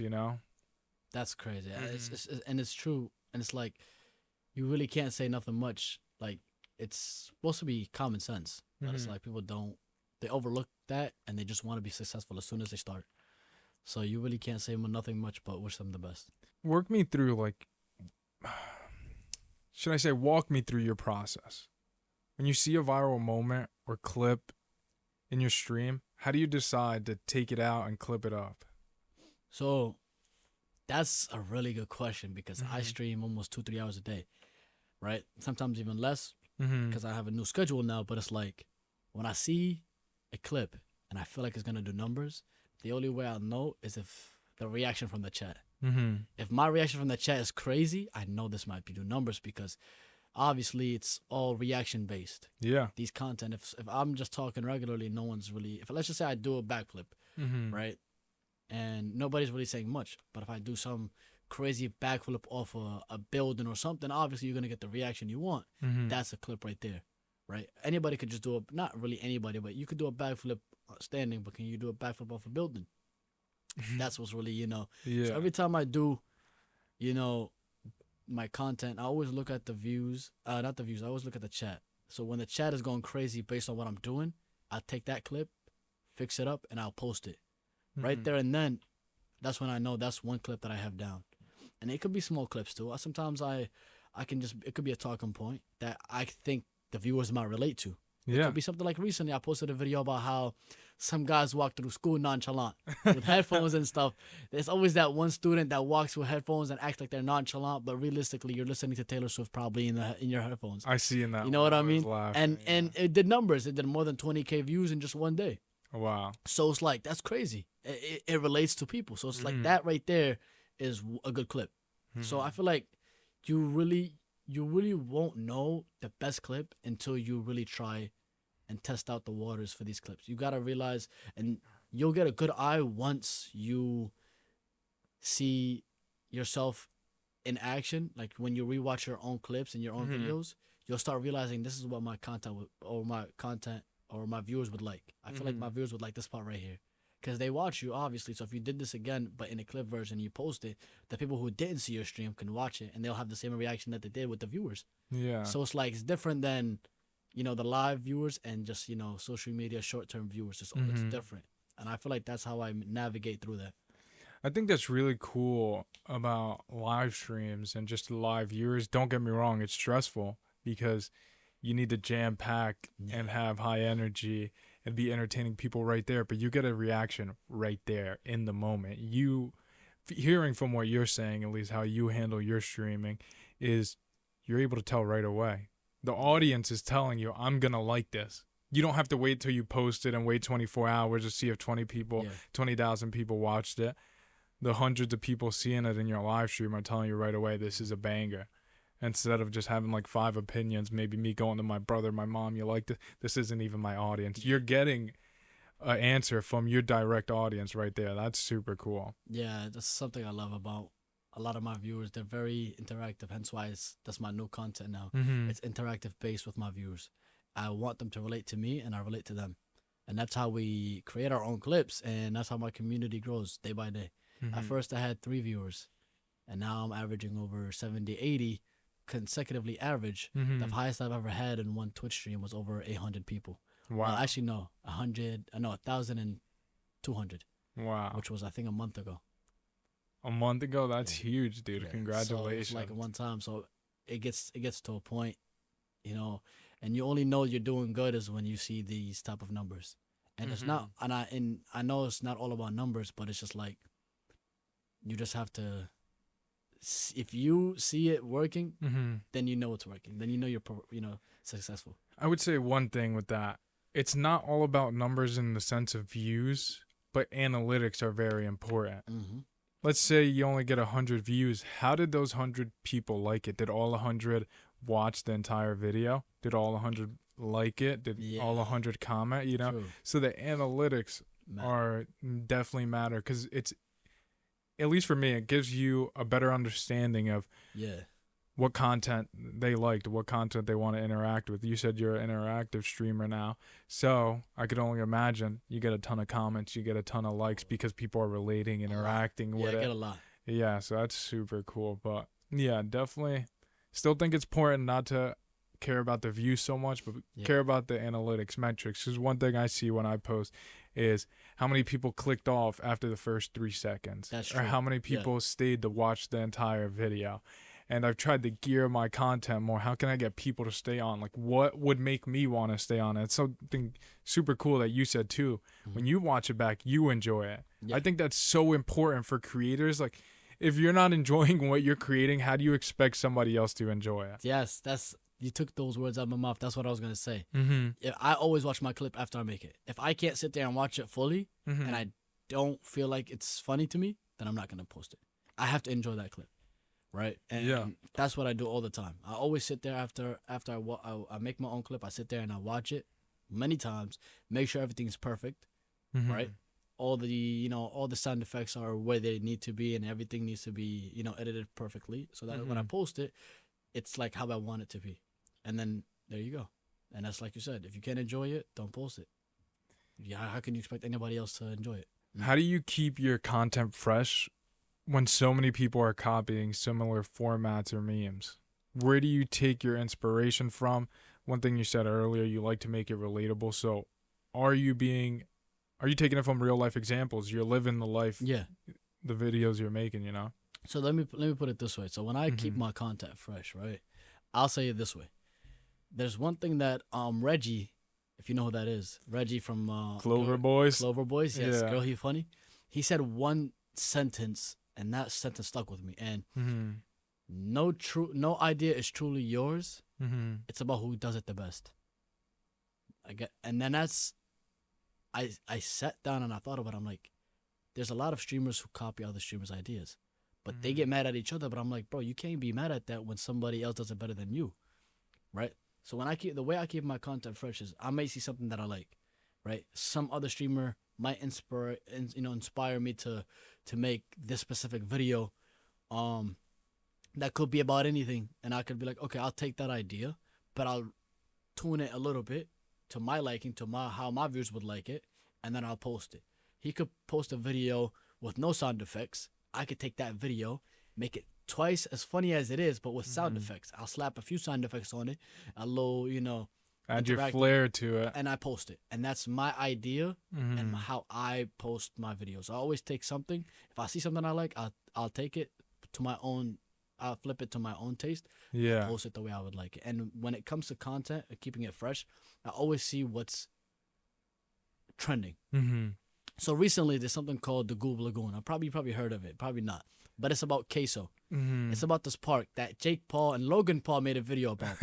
That's crazy. It's true. And it's like, you really can't say nothing much. Like, it's supposed to be common sense. But it's like people they overlook that, and they just want to be successful as soon as they start. So you really can't say nothing much but wish them the best. Work me through, like, should I say, walk me through your process. When you see a viral moment or clip in your stream, how do you decide to take it out and clip it up? So that's a really good question because I stream almost 2-3 hours a day, right? Sometimes even less because I have a new schedule now. But it's like when I see a clip and I feel like it's gonna do numbers, the only way I'll know is if the reaction from the chat. If my reaction from the chat is crazy, I know this might be do numbers because obviously it's all reaction based. Yeah. These content, if I'm just talking regularly, no one's really. If let's just say I do a backflip, right, and nobody's really saying much, but if I do some crazy backflip off a building or something, obviously you're gonna get the reaction you want. That's a clip right there, right? Anybody could just do a, not really anybody, but you could do a backflip standing, but can you do a backflip off a building? That's what's really, Yeah. So every time I do, my content, I always look at the views, not the views, I always look at the chat. So when the chat is going crazy based on what I'm doing, I'll take that clip, fix it up, and I'll post it. Right there and then, that's when I know that's one clip that I have down. And it could be small clips too. Sometimes I can just, it could be a talking point that I think the viewers might relate to. It could be something like recently I posted a video about how some guys walk through school nonchalant with headphones and stuff. There's always that one student that walks with headphones and acts like they're nonchalant, but realistically you're listening to Taylor Swift probably in your headphones. I see in that. You know what I mean? Laughing, and it did numbers. It did more than 20K views in just one day. Wow. So it's like, that's crazy. It relates to people. So it's like that right there is a good clip. So I feel like you really won't know the best clip until you really try and test out the waters for these clips. You got to realize, and you'll get a good eye once you see yourself in action. Like when you rewatch your own clips and your own videos, you'll start realizing this is what my content or my viewers would like. I feel like my viewers would like this part right here. Because they watch you, obviously. So if you did this again, but in a clip version, you post it, the people who didn't see your stream can watch it, and they'll have the same reaction that they did with the viewers. Yeah. So it's like, it's different than, the live viewers and just, social media short-term viewers. It's different. And I feel like that's how I navigate through that. I think that's really cool about live streams and just live viewers. Don't get me wrong, it's stressful because you need to jam pack and have high energy and be entertaining people right there, but you get a reaction right there in the moment. You, hearing from what you're saying, at least how you handle your streaming, is you're able to tell right away. The audience is telling you, I'm going to like this. You don't have to wait till you post it and wait 24 hours to see if 20,000 people watched it. The hundreds of people seeing it in your live stream are telling you right away, this is a banger. Instead of just having like 5 opinions, maybe me going to my brother, my mom, you like this isn't even my audience. You're getting an answer from your direct audience right there. That's super cool. Yeah, that's something I love about a lot of my viewers. They're very interactive, hence why that's my new content now. It's interactive based with my viewers. I want them to relate to me and I relate to them. And that's how we create our own clips, and that's how my community grows day by day. At first I had 3 viewers, and now I'm averaging over 70, 80 consecutively average. The highest I've ever had in one Twitch stream was over 800 people. Wow. Actually, no, 1,200. Wow. Which was, I think, a month ago. A month ago? That's huge, dude. Congratulations. So it's like one time. So it gets to a point, and you only know you're doing good is when you see these type of numbers. And it's not, and I know it's not all about numbers, but it's just like, you just have to, if you see it working, then you know it's working. Then you know you're successful. I would say one thing with that. It's not all about numbers in the sense of views, but analytics are very important. Let's say you only get 100 views. How did those 100 people like it? Did all 100 watch the entire video? Did all 100 like it? Did all 100 comment? True. So the analytics are definitely matter because it's, at least for me, it gives you a better understanding of what content they liked, what content they want to interact with. You said you're an interactive streamer now, so I could only imagine you get a ton of comments, you get a ton of likes because people are relating, interacting with it. Yeah, I get a lot. Yeah, so that's super cool. But yeah, definitely still think it's important not to care about the views so much, but care about the analytics metrics. Because one thing I see when I post is how many people clicked off after the first 3 seconds. That's or true. how many people stayed to watch the entire video. And I've tried to gear my content more. How can I get people to stay on? Like, what would make me want to stay on? And it's something super cool that you said too. When you watch it back, you enjoy it. Yeah. I think that's so important for creators. Like, if you're not enjoying what you're creating, how do you expect somebody else to enjoy it? Yes, you took those words out of my mouth. That's what I was gonna say. Mm-hmm. I always watch my clip after I make it. If I can't sit there and watch it fully, Mm-hmm. and I don't feel like it's funny to me, then I'm not gonna post it. I have to enjoy that clip, right? And that's what I do all the time. I always sit there after I make my own clip. I sit there and I watch it many times, make sure everything's perfect, Mm-hmm. right? All the sound effects are where they need to be, and everything needs to be edited perfectly, so that when I post it, it's like how I want it to be. And then there you go. And that's like you said, if you can't enjoy it, don't post it. Yeah, how can you expect anybody else to enjoy it? How do you keep your content fresh when so many people are copying similar formats or memes? Where do you take your inspiration from? One thing you said earlier, you like to make it relatable. So are you taking it from real life examples? You're living the life, Yeah. the videos you're making, you know? So let me put it this way. So when I keep my content fresh, right? I'll say it this way. There's one thing that Reggie, if you know who that is, Reggie from Clover Boys. Clover Boys, yes, Yeah. Girl He Funny. He said one sentence, and that sentence stuck with me. And no idea is truly yours. It's about who does it the best. And then I sat down and I thought about it. I'm like, there's a lot of streamers who copy other streamers' ideas, but they get mad at each other. But I'm like, bro, you can't be mad at that when somebody else does it better than you, right? So the way I keep my content fresh is I may see something that I like, right? Some other streamer might inspire me to make this specific video, that could be about anything, and I could be like, okay, I'll take that idea, but I'll tune it a little bit to my liking, to how my viewers would like it, and then I'll post it. He could post a video with no sound effects. I could take that video, make it twice as funny as it is, but with sound effects. I'll slap a few sound effects on it, a little, add your flair to it, and I post it. And that's my idea and how I post my videos. I always take something. If I see something I like, I'll take it to my own. I'll flip it to my own taste. Yeah. Post it the way I would like it. And when it comes to content, keeping it fresh, I always see what's trending. So recently, there's something called the Goob Lagoon. You probably heard of it, probably not. But it's about queso. It's about this park that Jake Paul and Logan Paul made a video about.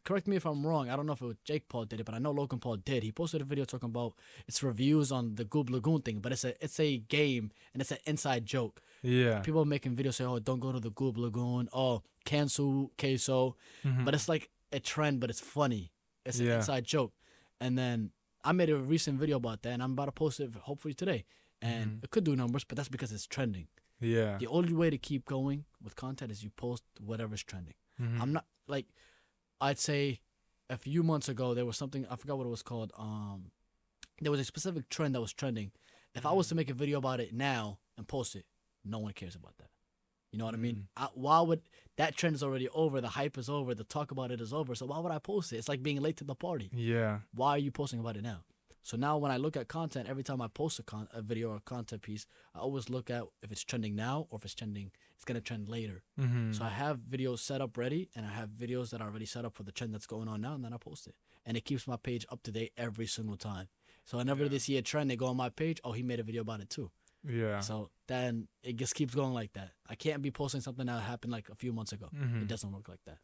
Correct me if I'm wrong. I don't know if it was Jake Paul did it, but I know Logan Paul did. He posted a video talking about its reviews on the Goob Lagoon thing, but it's a game and it's an inside joke. Yeah. People are making videos say, "Oh, don't go to the Goob Lagoon. Oh, cancel queso." But it's like a trend, but it's funny. It's an inside joke. And then I made a recent video about that, and I'm about to post it hopefully today. And it could do numbers, but that's because it's trending. Yeah. The only way to keep going with content is you post whatever's trending. I'm not like, I'd say a few months ago there was something, I forgot what it was called. There was a specific trend that was trending. If I was to make a video about it now and post it, no one cares about that. You know what I mean? Why would that trend is already over? The hype is over. The talk about it is over. So why would I post it? It's like being late to the party. Yeah. Why are you posting about it now? So now when I look at content, every time I post a video or a content piece, I always look at if it's trending now or if it's going to trend later. So I have videos set up ready, and I have videos that are already set up for the trend that's going on now, and then I post it. And it keeps my page up to date every single time. So whenever they see a trend, they go on my page, oh, he made a video about it too. Yeah. So then it just keeps going like that. I can't be posting something that happened like a few months ago. It doesn't work like that.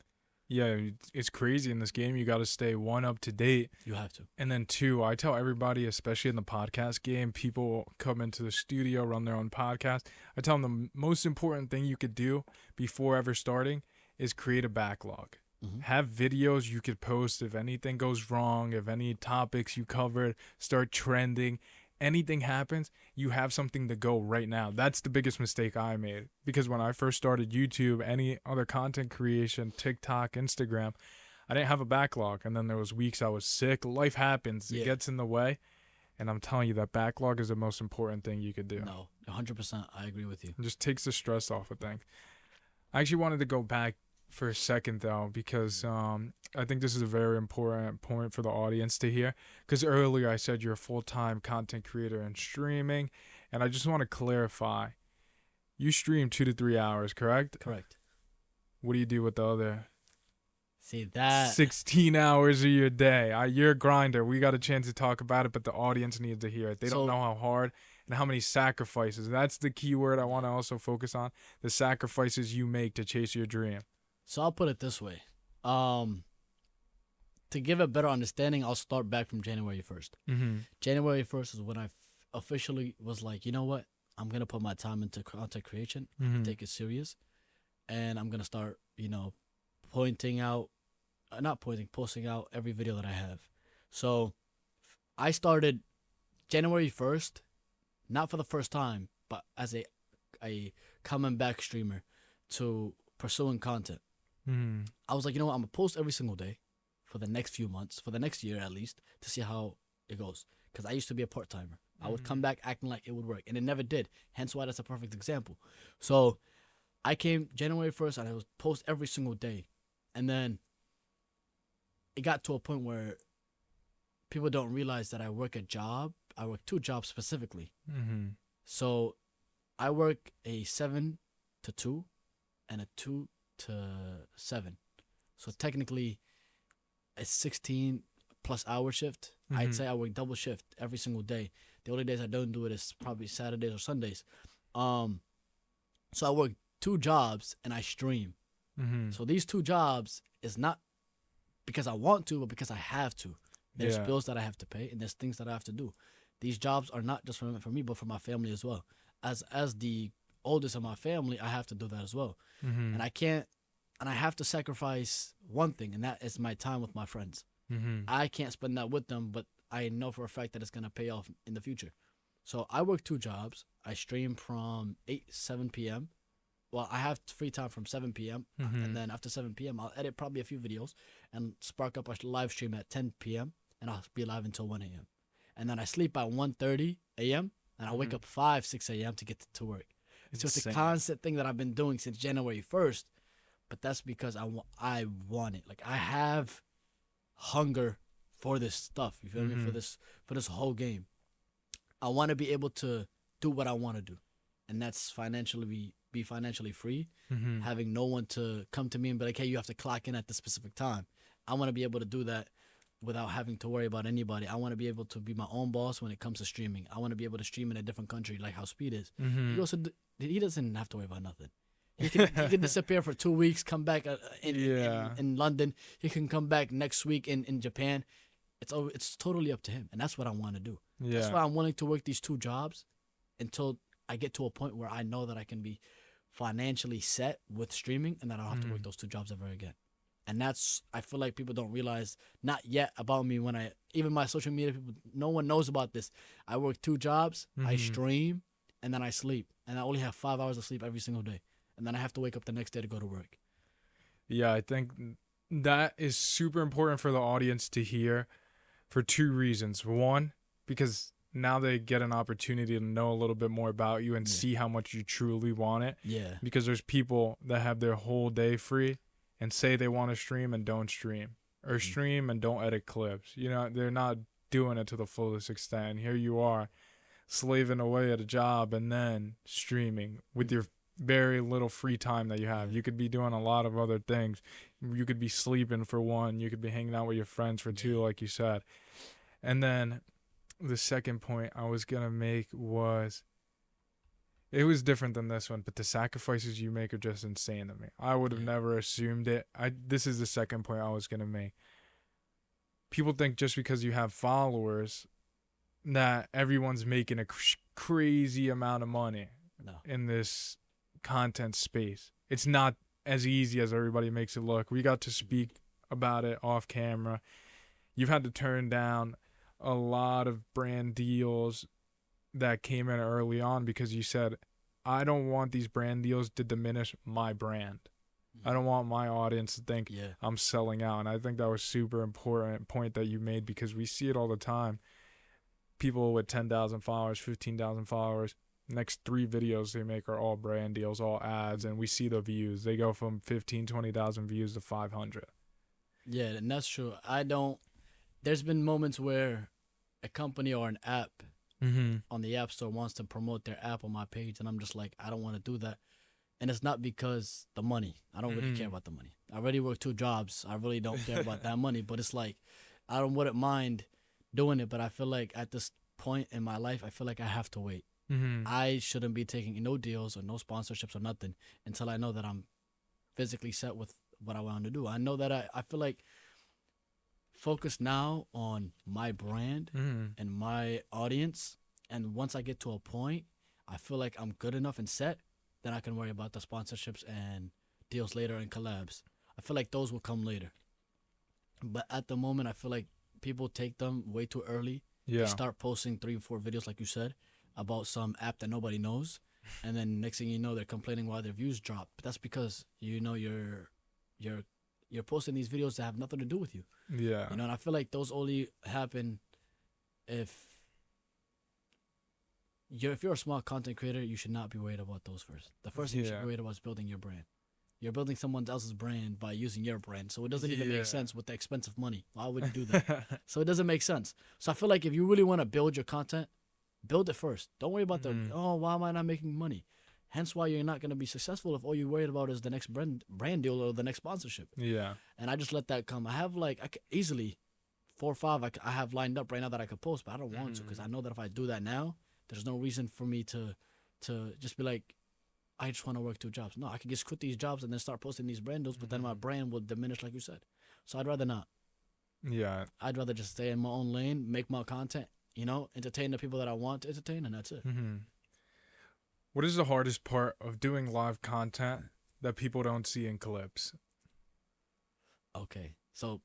Yeah, it's crazy in this game. You got to stay one, up to date. You have to. And then two, I tell everybody, especially in the podcast game, people come into the studio, run their own podcast. I tell them the most important thing you could do before ever starting is create a backlog. Have videos you could post if anything goes wrong, if any topics you covered start trending, anything happens, you have something to go right now. That's the biggest mistake I made, because when I first started YouTube, any other content creation, TikTok, Instagram, I didn't have a backlog. And then there was weeks I was sick. Life happens. It gets in the way. And I'm telling you, that backlog is the most important thing you could do. No, 100%. I agree with you. It just takes the stress off of things. I actually wanted to go back for a second, though, because I think this is a very important point for the audience to hear, because earlier I said you're a full-time content creator and streaming, and I just want to clarify. You stream 2 to 3 hours, correct? Correct. What do you do with the other See that 16 hours of your day? You're a grinder. We got a chance to talk about it, but the audience needs to hear it. They don't know how hard and how many sacrifices. That's the key word I want to also focus on. The sacrifices you make to chase your dream. So I'll put it this way. To give a better understanding, I'll start back from January 1st. Mm-hmm. January 1st is when I officially was like, you know what? I'm going to put my time into content creation, take it serious, and I'm going to start, posting out every video that I have. So I started January 1st, not for the first time, but as a coming back streamer to pursuing content. I was like, you know what? I'm going to post every single day for the next few months, for the next year at least, to see how it goes. Because I used to be a part-timer. I would come back acting like it would work, and it never did. Hence why that's a perfect example. So I came January 1st, and I would post every single day. And then it got to a point where people don't realize that I work a job. I work 2 jobs specifically. So I work a 7 to 2 and a 2 to 7. So technically a 16 plus hour shift. I'd say I work double shift every single day. The only days I don't do it is probably Saturdays or Sundays. So I work 2 jobs and I stream. So these 2 jobs is not because I want to, but because I have to. There's bills that I have to pay, and there's things that I have to do. These jobs are not just for me, but for my family as well. As the oldest of my family, I have to do that as well. And I have to sacrifice one thing, and that is my time with my friends. I can't spend that with them, but I know for a fact that it's going to pay off in the future. So I work 2 jobs. I stream from 7 p.m. Well, I have free time from 7 p.m. And then after 7 p.m., I'll edit probably a few videos and spark up a live stream at 10 p.m. and I'll be live until 1 a.m. And then I sleep at 1:30 a.m. and I wake up 6 a.m. to get to work. So it's a constant thing that I've been doing since January 1st, but that's because I want it. Like, I have hunger for this stuff. You feel me? For this whole game. I want to be able to do what I want to do, and that's be financially free, having no one to come to me and be like, hey, you have to clock in at this specific time. I want to be able to do that without having to worry about anybody. I want to be able to be my own boss when it comes to streaming. I want to be able to stream in a different country like how Speed is. He doesn't have to worry about nothing. He can disappear for 2 weeks, come back in London. He can come back next week in Japan. It's totally up to him, and that's what I want to do. That's why I'm willing to work these 2 jobs until I get to a point where I know that I can be financially set with streaming and that I don't have to work those 2 jobs ever again. And I feel like people don't realize, not yet, about me when even my social media people, no one knows about this. I work 2 jobs, I stream, and then I sleep. And I only have 5 hours of sleep every single day. And then I have to wake up the next day to go to work. Yeah, I think that is super important for the audience to hear for 2 reasons. One, because now they get an opportunity to know a little bit more about you and see how much you truly want it. Yeah. Because there's people that have their whole day free and say they want to stream and don't stream, or stream and don't edit clips. They're not doing it to the fullest extent. Here you are, slaving away at a job and then streaming with your very little free time that you have. You could be doing a lot of other things. You could be sleeping for 1. You could be hanging out with your friends for 2, like you said. And then the second point I was going to make was, it was different than this one, but the sacrifices you make are just insane to me. I would have never assumed it. This is the second point I was going to make. People think just because you have followers that everyone's making a crazy amount of money in this content space. It's not as easy as everybody makes it look. We got to speak about it off camera. You've had to turn down a lot of brand deals that came in early on because you said, I don't want these brand deals to diminish my brand. I don't want my audience to think I'm selling out. And I think that was super important point that you made, because we see it all the time. People with 10,000 followers, 15,000 followers, next 3 videos they make are all brand deals, all ads, and we see the views. They go from 15, 20,000 views to 500. Yeah, and that's true. There's been moments where a company or an app on the App Store wants to promote their app on my page, and I'm just like, I don't want to do that. And it's not because the money. I don't really care about the money. I already work 2 jobs. I really don't care about that money. But it's like, wouldn't mind doing it. But I feel like at this point in my life, I feel like I have to wait. I shouldn't be taking no deals or no sponsorships or nothing until I know that I'm physically set with what I want to do. I know that I feel like focus now on my brand and my audience. And once I get to a point, I feel like I'm good enough and set, then I can worry about the sponsorships and deals later and collabs. I feel like those will come later. But at the moment, I feel like people take them way too early. Yeah. They start posting 3 or 4 videos, like you said, about some app that nobody knows. And then next thing you know, they're complaining why their views drop. But that's because, you're posting these videos that have nothing to do with you. Yeah. And I feel like those only happen if you're a small content creator. You should not be worried about those first. The first thing you should be worried about is building your brand. You're building someone else's brand by using your brand. So it doesn't even make sense with the expensive money. Why would you do that? So it doesn't make sense. So I feel like if you really want to build your content, build it first. Don't worry about why am I not making money? Hence why you're not going to be successful if all you're worried about is the next brand deal or the next sponsorship. Yeah. And I just let that come. I have easily 4 or 5 I have lined up right now that I could post, but I don't want to because I know that if I do that now, there's no reason for me to just be like, I just want to work 2 jobs. No, I could just quit these jobs and then start posting these brand deals, but then my brand will diminish, like you said. So I'd rather not. Yeah. I'd rather just stay in my own lane, make my content, entertain the people that I want to entertain, and that's it. What is the hardest part of doing live content that people don't see in clips? Okay, so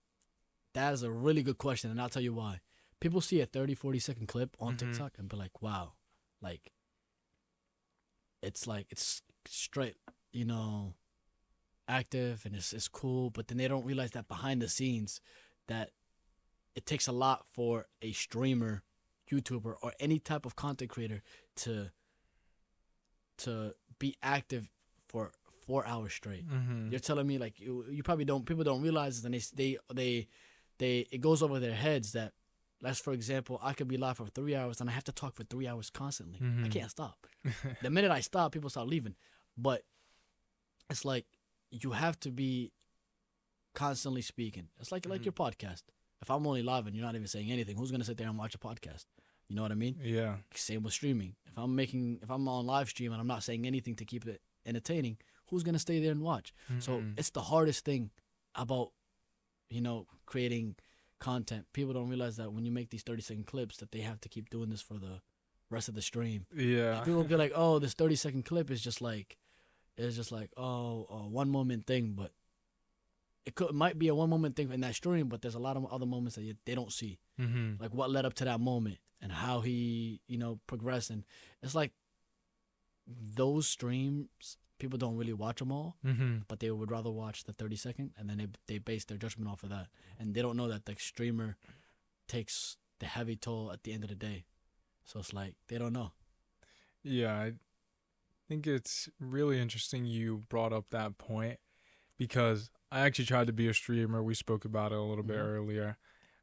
that is a really good question, and I'll tell you why. People see a 30, 40-second clip on TikTok and be like, wow, it's straight, active and it's cool, but then they don't realize that behind the scenes that it takes a lot for a streamer, YouTuber, or any type of content creator to be active for 4 hours straight. You're telling me you probably people don't realize this, and they it goes over their heads that, let's for example, I could be live for 3 hours and I have to talk for 3 hours constantly. I can't stop. The minute I stop, people start leaving. But it's like you have to be constantly speaking. It's like your podcast. If I'm only live and you're not even saying anything, who's gonna sit there and watch a podcast? You know what I mean? Yeah. Same with streaming. If I'm on live stream and I'm not saying anything to keep it entertaining, who's gonna stay there and watch? So it's the hardest thing about, creating content. People don't realize that when you make these 30-second clips that they have to keep doing this for the rest of the stream. Yeah. People will be like, oh, this 30-second clip is just like a 1 moment thing, but it might be a 1 moment thing in that stream, but there's a lot of other moments that they don't see. Like what led up to that moment and how he, progressed. And it's like those streams, people don't really watch them all, but they would rather watch the 30-second, and then they base their judgment off of that. And they don't know that the streamer takes the heavy toll at the end of the day. So it's like they don't know. Yeah, I think it's really interesting you brought up that point, because I actually tried to be a streamer. We spoke about it a little bit earlier.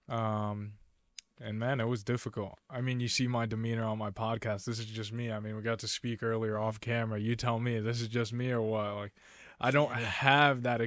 And man, it was difficult. I mean, you see my demeanor on my podcast. This is just me. I mean, we got to speak earlier off camera. You tell me, this is just me or what? Like, I don't have that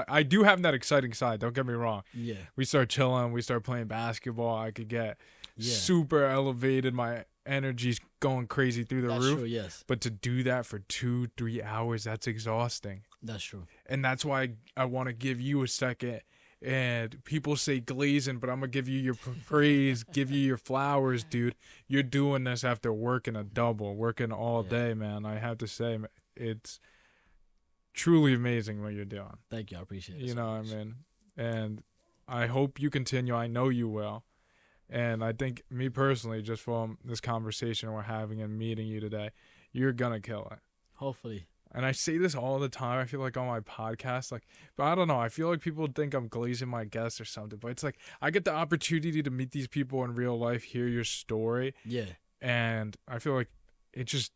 I do have that exciting side. Don't get me wrong. Yeah. We start chilling. We start playing basketball. I could get super elevated. My energy's going crazy through the roof. That's true, yes. But to do that for 2-3 hours, that's exhausting. That's true. And that's why I want to give you a second. And people say glazing, but I'm going to give you your praise, give you your flowers, dude. You're doing this after working a double, working all day, man. I have to say, it's truly amazing what you're doing. Thank you. I appreciate it. You know what I mean? And I hope you continue. I know you will. And I think, me personally, just from this conversation we're having and meeting you today, you're going to kill it. Hopefully. And I say this all the time, I feel like, on my podcast, but I don't know, I feel like people think I'm glazing my guests or something, but it's like, I get the opportunity to meet these people in real life, hear your story. Yeah. And I feel like it's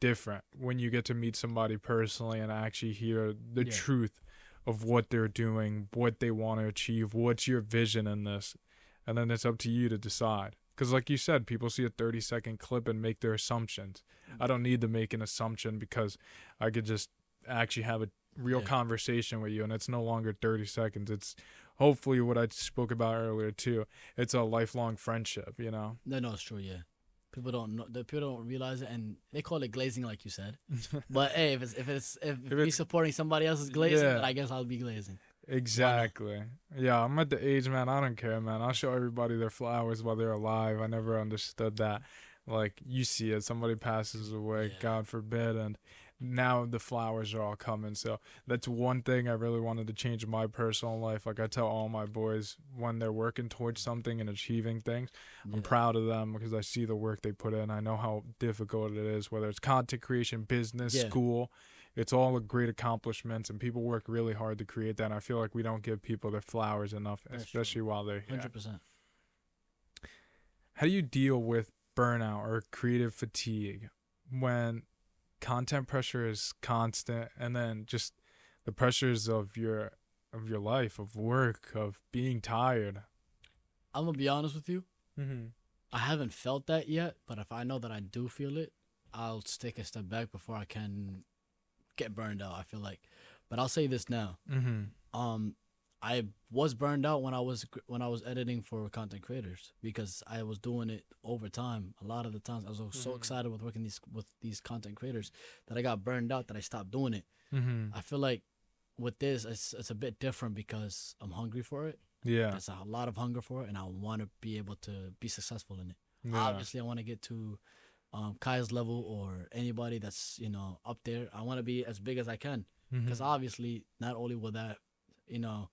different when you get to meet somebody personally and actually hear the truth of what they're doing, what they want to achieve, what's your vision in this, and then it's up to you to decide. Because like you said, people see a 30-second clip and make their assumptions. I don't need to make an assumption because I could just actually have a real conversation with you, and it's no longer 30 seconds. It's hopefully what I spoke about earlier too. It's a lifelong friendship, you know? No, it's true, yeah. People don't know, the people don't realize it, and they call it glazing, like you said. But hey, if me supporting somebody else's glazing, then I guess I'll be glazing. Exactly. Yeah, I'm at the age, man, I don't care, man. I'll show everybody their flowers while they're alive. I never understood that. Like, you see it, somebody passes away, God forbid, and now the flowers are all coming. So that's one thing I really wanted to change in my personal life. Like, I tell all my boys when they're working towards something and achieving things, I'm proud of them because I see the work they put in. I know how difficult it is, whether it's content creation, business, school. It's all a great accomplishments, and people work really hard to create that. And I feel like we don't give people their flowers enough, especially while they're here. 100%. How do you deal with burnout or creative fatigue when content pressure is constant, and then just the pressures of your life, of work, of being tired? I'm gonna be honest with you. I haven't felt that yet, but if I know that I do feel it, I'll take a step back before I can get burned out, I feel like. But I'll say this now. I was burned out when I was editing for content creators because I was doing it over time. A lot of the times I was so excited with working with these content creators that I got burned out that I stopped doing it. I feel like with this it's a bit different because I'm hungry for it. There's a lot of hunger for it, and I want to be able to be successful in it. Obviously I want to get to Kai's level or anybody that's, you know, up there. I want to be as big as I can because obviously not only will that, you know,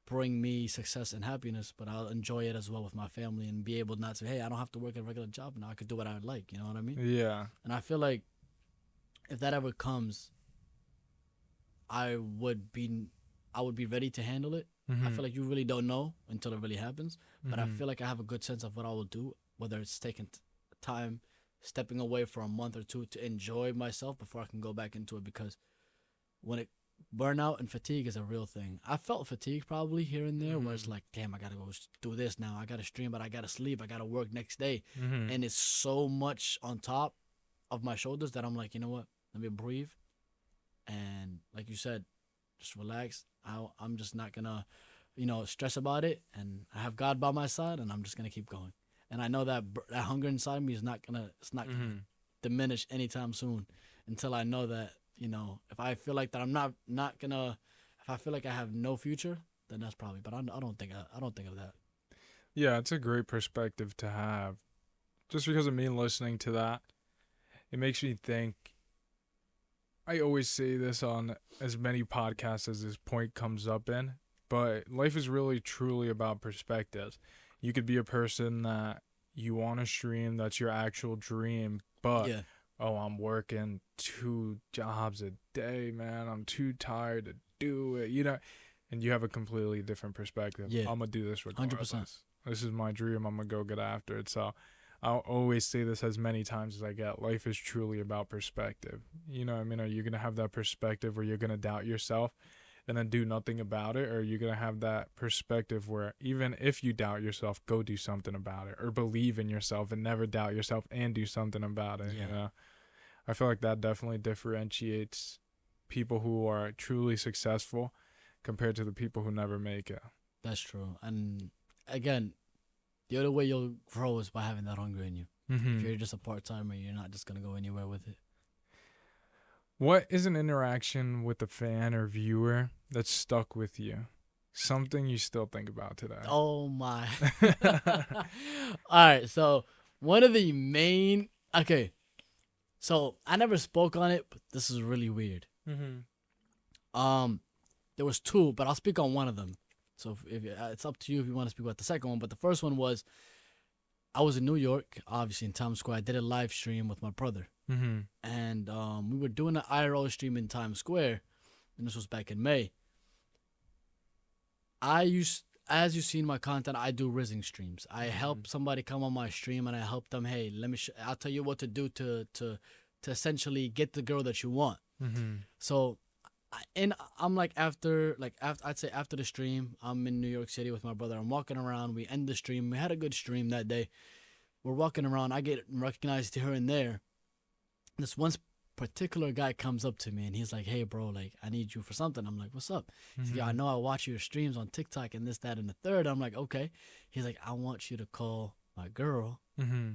bring me success and happiness, but I'll enjoy it as well with my family and be able not to, hey, I don't have to work a regular job now. I could do what I would like. You know what I mean? Yeah. And I feel like if that ever comes, I would be ready to handle it. I feel like you really don't know until it really happens. But I feel like I have a good sense of what I will do, whether it's taking time, stepping away for a month or two to enjoy myself before I can go back into it, because when burnout and fatigue is a real thing. I felt fatigue probably here and there where it's like, damn, I gotta go do this now. I gotta stream, but I gotta sleep. I gotta work next day. And it's so much on top of my shoulders that I'm like, you know what? Let me breathe. And like you said, just relax. I'm just not gonna, you know, stress about it. And I have God by my side, and I'm just gonna keep going. And I know that that hunger inside me is not gonna diminish anytime soon until I know that, you know, if I feel like that I'm not gonna, if I feel like I have no future, then that's probably. But I don't think of that. Yeah, it's a great perspective to have. Just because of me listening to that, it makes me think. I always say this on as many podcasts as this point comes up in, but life is really truly about perspectives. You could be a person that you want to stream, that's your actual dream, but oh, I'm working 2 jobs a day, man. I'm too tired to do it, you know, and you have a completely different perspective. I'm going to do this regardless. 100%. This is my dream. I'm going to go get after it. So I'll always say this as many times as I get. Life is truly about perspective. You know what I mean? Are you going to have that perspective where you're going to doubt yourself and then do nothing about it? Or are you going to have that perspective where even if you doubt yourself, go do something about it, or believe in yourself and never doubt yourself and do something about it? You know, I feel like that definitely differentiates people who are truly successful compared to the people who never make it. That's true. And again, the other way you'll grow is by having that hunger in you. If you're just a part-timer, you're not just going to go anywhere with it. What is an interaction with a fan or viewer that stuck with you? Something you still think about today? Oh, my. All right, so one of the main... Okay, so I never spoke on it, but this is really weird. There was 2, but I'll speak on one of them. So if it's up to you if you want to speak about the second one. But the first one was, I was in New York, obviously in Times Square. I did a live stream with my brother. And we were doing an IRL stream in Times Square. And this was back in May. As you've seen my content, I do rizzing streams. I help somebody come on my stream, and I help them, hey, I'll tell you what to do to essentially get the girl that you want. So I'm like after I'd say after the stream, I'm in New York City with my brother. I'm walking around. We end the stream. We had a good stream that day. We're walking around. I get recognized here and there. This one particular guy comes up to me and he's like, "Hey, bro, like I need you for something." I'm like, "What's up?" He's like, "I know I watch your streams on TikTok and this, that, and the third." I'm like, "Okay." He's like, "I want you to call my girl,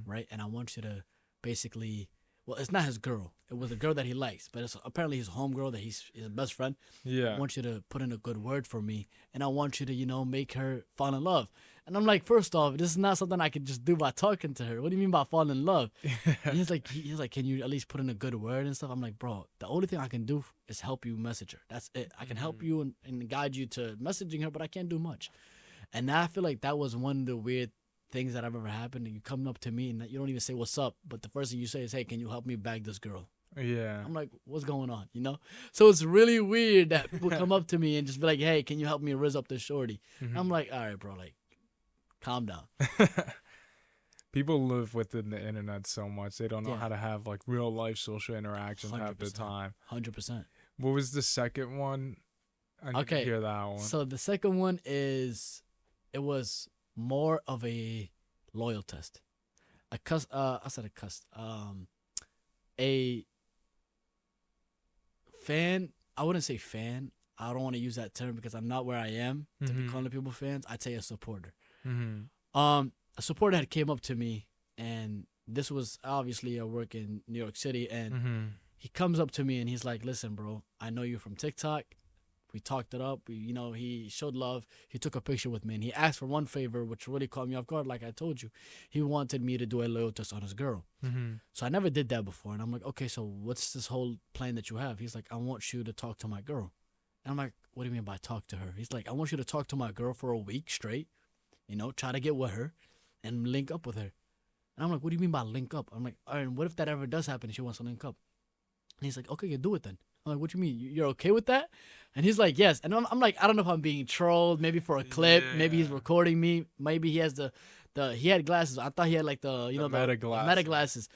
right? And I want you to basically." Well, it's not his girl. It was a girl that he likes, but it's apparently his homegirl that he's his best friend. Yeah. I want you to put in a good word for me, and I want you to, make her fall in love. And I'm like, first off, this is not something I could just do by talking to her. What do you mean by fall in love? And he's like, can you at least put in a good word and stuff? I'm like, bro, the only thing I can do is help you message her. That's it. I can help you and guide you to messaging her, but I can't do much. And I feel like that was one of the weird things that have ever happened. And you come up to me and you don't even say what's up, but the first thing you say is, "Hey, can you help me bag this girl?" Yeah. I'm like, what's going on? So it's really weird that people come up to me and just be like, "Hey, can you help me rizz up this shorty?" I'm like, all right, bro, like, calm down. People live within the internet so much they don't know how to have like real life social interactions half the time. 100%. What was the second one? I need to hear that one. So the second one it was more of a loyal test. A fan. I wouldn't say fan. I don't want to use that term because I'm not where I am to be calling people fans. I'd say a supporter. A supporter had came up to me, and this was obviously a work in New York City, and he comes up to me and he's like, "Listen, bro, I know you from TikTok. We talked it up. He showed love. He took a picture with me, and he asked for one favor, which really caught me off guard. Like I told you, he wanted me to do a loyal test on his girl. So I never did that before, and I'm like, okay, so what's this whole plan that you have? He's like, I want you to talk to my girl, and I'm like, what do you mean by talk to her? He's like, I want you to talk to my girl for a week straight, try to get with her, and link up with her. And I'm like, what do you mean by link up? I'm like, all right, and what if that ever does happen and she wants to link up? And he's like, okay, you do it then. I'm like, what do you mean? You're okay with that? And he's like, yes. And I'm like, I don't know if I'm being trolled, maybe for a clip, maybe he's recording me, maybe he has he had glasses. I thought he had like the meta glasses.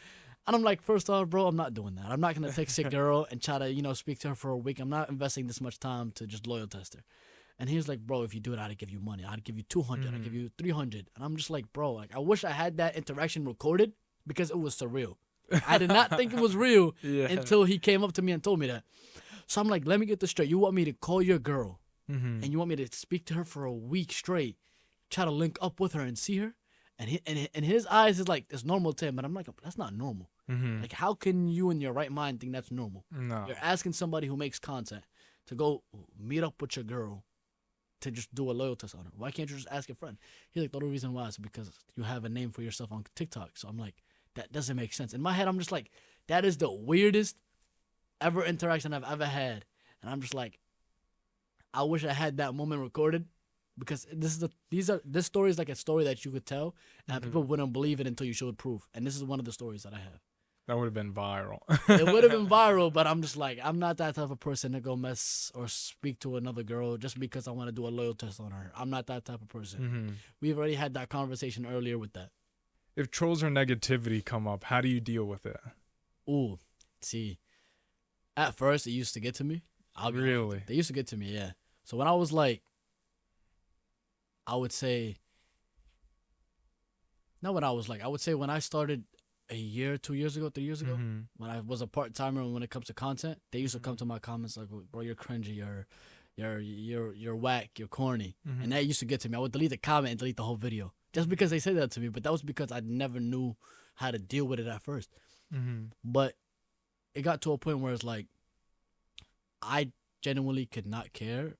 And I'm like, first off, bro, I'm not doing that. I'm not gonna text a girl and try to, speak to her for a week. I'm not investing this much time to just loyal test her. And he was like, bro, if you do it, I'd give you money. I'd give you 200. I'd give you 300. And I'm just like, bro, like I wish I had that interaction recorded because it was surreal. I did not think it was real until he came up to me and told me that. So I'm like, let me get this straight. You want me to call your girl and you want me to speak to her for a week straight, try to link up with her and see her? And in his eyes, it's like, it's normal to him. But I'm like, that's not normal. Like, how can you in your right mind think that's normal? No. You're asking somebody who makes content to go meet up with your girl to just do a loyal test on her. Why can't you just ask a friend? He's like, the only reason why is because you have a name for yourself on TikTok. So I'm like, that doesn't make sense. In my head, I'm just like, that is the weirdest ever interaction I've ever had. And I'm just like, I wish I had that moment recorded because this story is like a story that you could tell and people wouldn't believe it until you showed proof. And this is one of the stories that I have. That would have been viral. It would have been viral, but I'm just like, I'm not that type of person to go mess or speak to another girl just because I want to do a loyal test on her. I'm not that type of person. We've already had that conversation earlier with that. If trolls or negativity come up, how do you deal with it? Ooh, see, at first it used to get to me. Really? They used to get to me, yeah. So when I was like, I would say when I started a year, 2 years ago, 3 years ago, when I was a part-timer and when it comes to content, they used to come to my comments like, bro, you're cringy, you're whack, you're corny. And that used to get to me. I would delete the comment and delete the whole video. Just because they said that to me, but that was because I never knew how to deal with it at first. But it got to a point where it's like, I genuinely could not care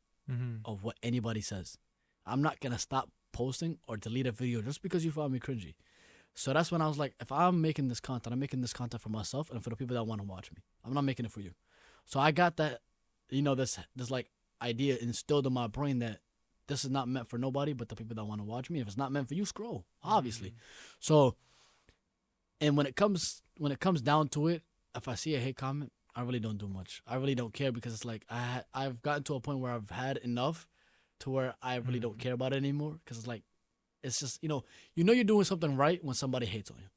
of what anybody says. I'm not going to stop posting or delete a video just because you found me cringy. So that's when I was like, if I'm making this content, I'm making this content for myself and for the people that want to watch me. I'm not making it for you. So I got that, this like idea instilled in my brain that this is not meant for nobody but the people that want to watch me. If it's not meant for you, scroll, obviously. So, and when it comes down to it, if I see a hate comment, I really don't do much. I really don't care because it's like I've gotten to a point where I've had enough to where I really don't care about it anymore. Because it's like, it's just, you're doing something right when somebody hates on you.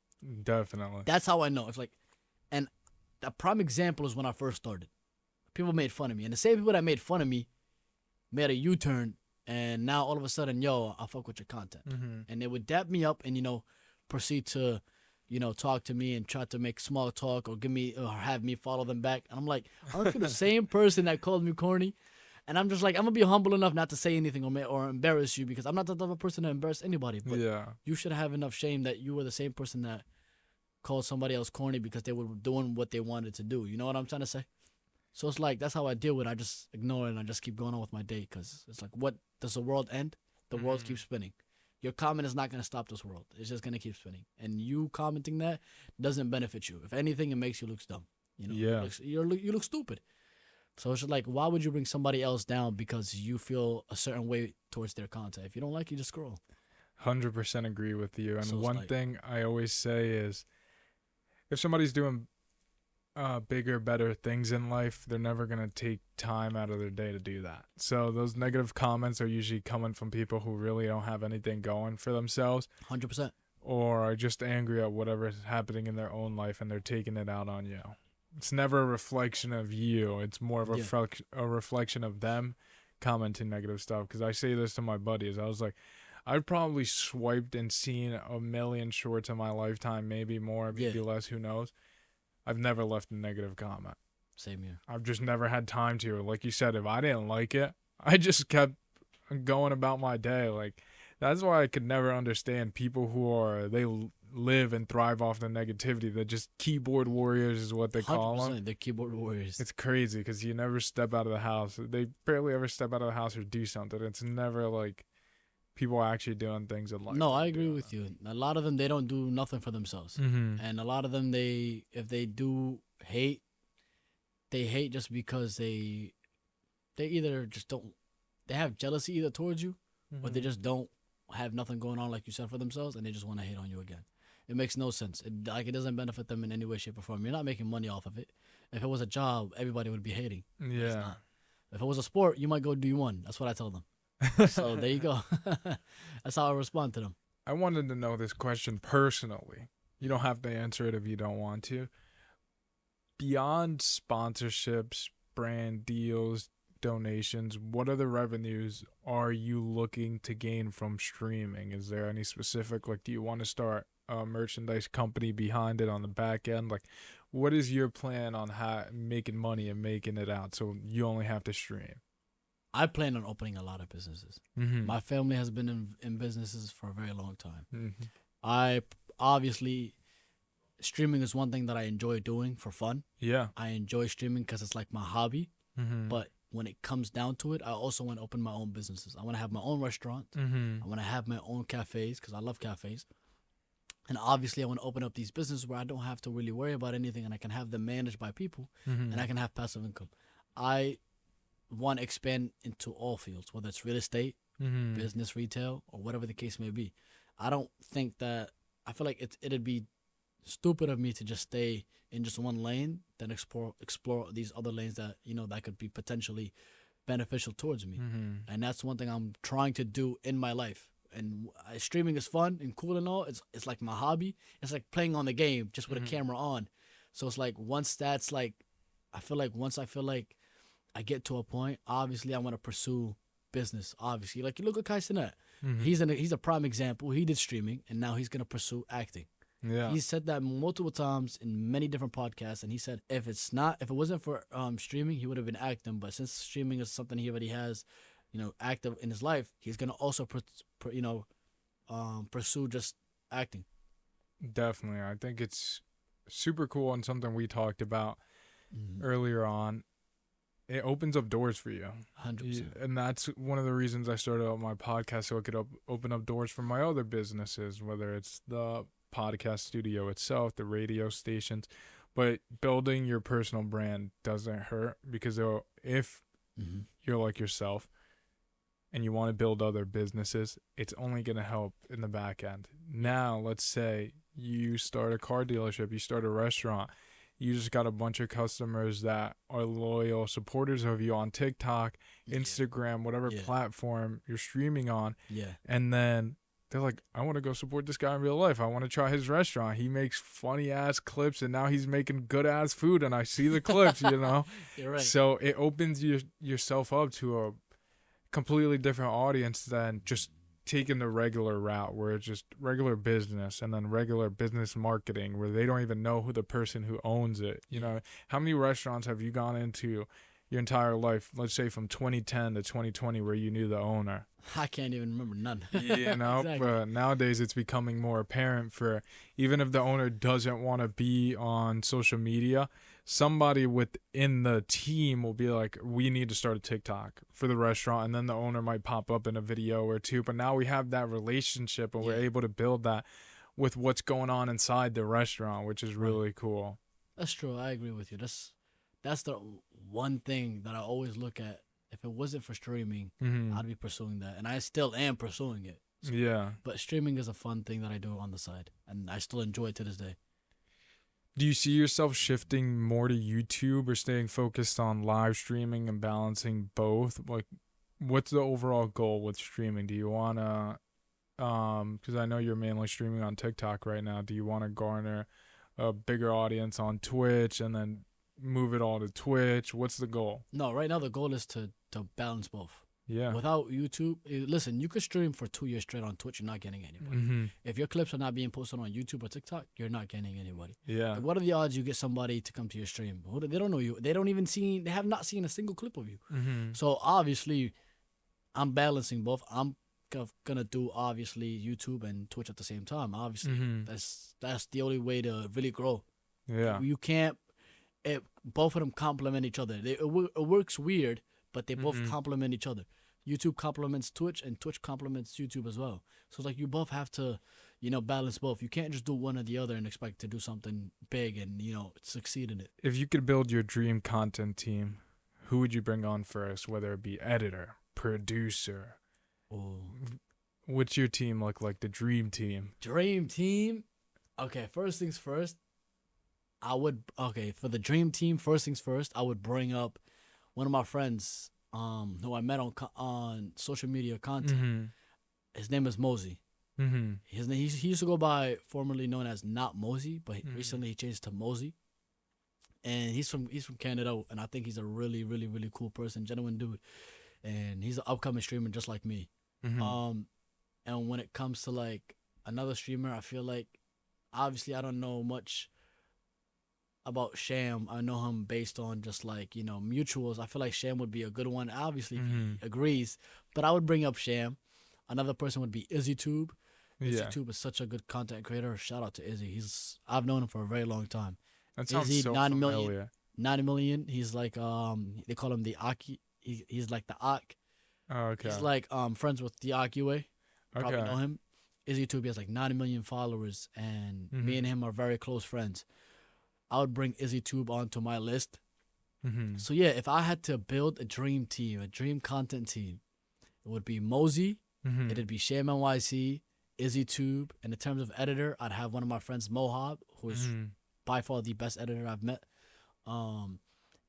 Definitely. That's how I know. It's like, and the prime example is when I first started. people made fun of me. And the same people that made fun of me made a U-turn, and now all of a sudden, yo, I fuck with your content. And they would dap me up and, you know, proceed to, you know, talk to me and try to make small talk or give me or have me follow them back. And I'm like, aren't you the same person that called me corny? And I'm just like, I'm going to be humble enough not to say anything or embarrass you, because I'm not the type of person to embarrass anybody. But you should have enough shame that you were the same person that called somebody else corny because they were doing what they wanted to do. You know what I'm trying to say? So it's like, that's how I deal with it. I just ignore it and I just keep going on with my day, because it's like, what, does the world end? The world keeps spinning. Your comment is not going to stop this world. It's just going to keep spinning. And you commenting that doesn't benefit you. If anything, it makes you look dumb. You know, you look stupid. So it's just like, why would you bring somebody else down because you feel a certain way towards their content? If you don't like it, just scroll. 100% agree with you. And So one thing I always say is, if somebody's doing bigger, better things in life, they're never going to take time out of their day to do that. So those negative comments are usually coming from people who really don't have anything going for themselves. 100%. Or are just angry at whatever is happening in their own life and they're taking it out on you. It's never a reflection of you. It's more of a reflection of them commenting negative stuff. Because I say this to my buddies. I was like, I've probably swiped and seen a million shorts in my lifetime, maybe more, maybe less, who knows. I've never left a negative comment. Same here. I've just never had time to. Like you said, if I didn't like it, I just kept going about my day. Like, that's why I could never understand people who they live and thrive off the negativity. They're just keyboard warriors is what they call them. They're keyboard warriors. It's crazy because you never step out of the house. They barely ever step out of the house or do something. It's never like people actually doing things in life. No, I agree with you. A lot of them, they don't do nothing for themselves. And a lot of them, if they do hate, they hate just because they either just don't, they have jealousy either towards you, or they just don't have nothing going on, like you said, for themselves, and they just want to hate on you again. It makes no sense. It doesn't benefit them in any way, shape, or form. You're not making money off of it. If it was a job, everybody would be hating. Yeah. It's not. If it was a sport, you might go do one. That's what I tell them. So there you go. That's how I respond to them. I wanted to know this question personally. You don't have to answer it if you don't want to. Beyond sponsorships, brand deals, donations, what other revenues are you looking to gain from streaming? Is there any specific, like, do you want to start a merchandise company behind it on the back end? Like, what is your plan on how making money and making it out so you only have to stream? I plan on opening a lot of businesses. My family has been in businesses for a very long time. I obviously, streaming is one thing that I enjoy doing for fun. Yeah. I enjoy streaming because it's like my hobby. But when it comes down to it, I also want to open my own businesses. I want to have my own restaurant. I want to have my own cafes because I love cafes. And obviously, I want to open up these businesses where I don't have to really worry about anything, and I can have them managed by people, and I can have passive income. I want to expand into all fields, whether it's real estate, business, retail, or whatever the case may be. I don't think that, I feel like it'd be stupid of me to just stay in just one lane, then explore these other lanes that, you know, that could be potentially beneficial towards me. And that's one thing I'm trying to do in my life. And streaming is fun and cool and all. It's like my hobby. It's like playing on the game just with a camera on. So it's like once I feel like I get to a point, obviously I want to pursue business. Obviously, like you look at Kai Cenat. He's a prime example. He did streaming, and now he's gonna pursue acting. Yeah. He said that multiple times in many different podcasts, and he said if it wasn't for streaming, he would have been acting. But since streaming is something he already has, you know, active in his life, he's gonna also pursue just acting. Definitely. I think it's super cool and something we talked about earlier on. It opens up doors for you. 100%. And that's one of the reasons I started out my podcast, so I could open up doors for my other businesses, whether it's the podcast studio itself, the radio stations. But building your personal brand doesn't hurt, because if you're like yourself and you want to build other businesses, it's only going to help in the back end. Now, let's say you start a car dealership, you start a restaurant, you just got a bunch of customers that are loyal supporters of you on TikTok, Instagram, whatever platform you're streaming on. Yeah. And then they're like, I want to go support this guy in real life. I want to try his restaurant. He makes funny ass clips, and now he's making good ass food, and I see the clips, you know. You're right. So it opens yourself up to a completely different audience than just taking the regular route where it's just regular business and then regular business marketing where they don't even know who the person who owns it. You know, how many restaurants have you gone into your entire life, let's say from 2010 to 2020, where you knew the owner? I can't even remember none. You know, Exactly. but nowadays it's becoming more apparent for, even if the owner doesn't want to be on social media, somebody within the team will be like, we need to start a TikTok for the restaurant, and then the owner might pop up in a video or two. But now we have that relationship, and we're able to build that with what's going on inside the restaurant, which is really cool. That's true. I agree with you. That's the one thing that I always look at. If it wasn't for streaming, I'd be pursuing that, and I still am pursuing it. So, Yeah. But streaming is a fun thing that I do on the side, and I still enjoy it to this day. Do you see yourself shifting more to YouTube or staying focused on live streaming and balancing both? Like, what's the overall goal with streaming? Do you want to, because I know you're mainly streaming on TikTok right now, do you want to garner a bigger audience on Twitch and then move it all to Twitch? What's the goal? No, right now the goal is to balance both. Yeah. Without YouTube, listen, you could stream for 2 years straight on Twitch, you're not getting anybody. If your clips are not being posted on YouTube or TikTok, you're not getting anybody. Yeah. Like, what are the odds you get somebody to come to your stream? They don't know you. They have not seen a single clip of you. So obviously, I'm balancing both. I'm gonna do obviously YouTube and Twitch at the same time. Obviously, that's the only way to really grow. Yeah. You can't. Both of them complement each other. It works weird, but they both complement each other. YouTube complements Twitch, and Twitch complements YouTube as well. So it's like you both have to, balance both. You can't just do one or the other and expect to do something big and, succeed in it. If you could build your dream content team, who would you bring on first, whether it be editor, producer? Oh. What's your team look like, the dream team? Dream team? Okay, first things first. For the dream team, first things first, I would bring up one of my friends who I met on social media content. His name is Mosey. He used to go by formerly known as Not Mosey, but recently he changed to Mosey. And he's from Canada, and I think he's a really, really, really cool person, genuine dude. And he's an upcoming streamer just like me. And when it comes to like another streamer, I feel like obviously I don't know much about Sham. I know him based on just like, mutuals. I feel like Sham would be a good one. Obviously, he agrees. But I would bring up Sham. Another person would be IzzyTube. IzzyTube is such a good content creator. Shout out to Izzy. I've known him for a very long time. That sounds Izzy, so 9 familiar. 90 million. He's like they call him the Aki. He's like the Ak. Oh, okay. He's like friends with the Akiwe. Probably Okay. know him. IzzyTube, he has like 90 million followers, and me and him are very close friends. I would bring IzzyTube onto my list. So yeah, if I had to build a dream team, a dream content team, it would be Mosey, it'd be Sham NYC, IzzyTube, and in terms of editor, I'd have one of my friends, Mohab, who is by far the best editor I've met.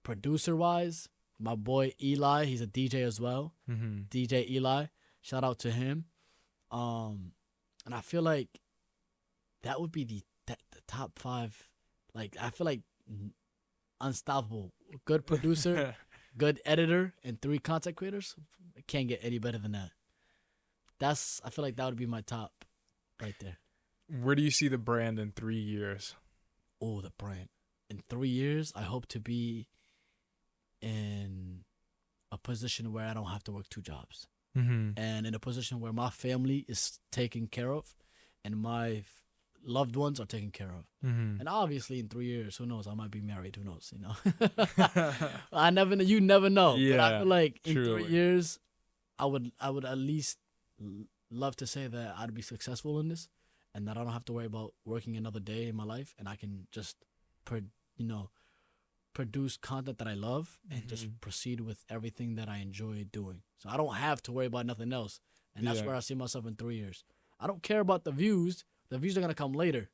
Producer wise, my boy Eli, he's a DJ as well. DJ Eli, shout out to him. And I feel like that would be the top 5. Like, I feel like unstoppable. Good producer, good editor, and 3 content creators. I can't get any better than that. I feel like that would be my top right there. Where do you see the brand in 3 years? Oh, the brand. In 3 years, I hope to be in a position where I don't have to work 2 jobs. And in a position where my family is taken care of and my loved ones are taken care of. And obviously in 3 years, who knows, I might be married, who knows, you never know. Yeah, but I feel like in truly. 3 years I would at least love to say that I'd be successful in this and that I don't have to worry about working another day in my life, and I can just produce content that I love and just proceed with everything that I enjoy doing. So I don't have to worry about nothing else. And that's where I see myself in 3 years. I don't care about the views. The views are going to come later,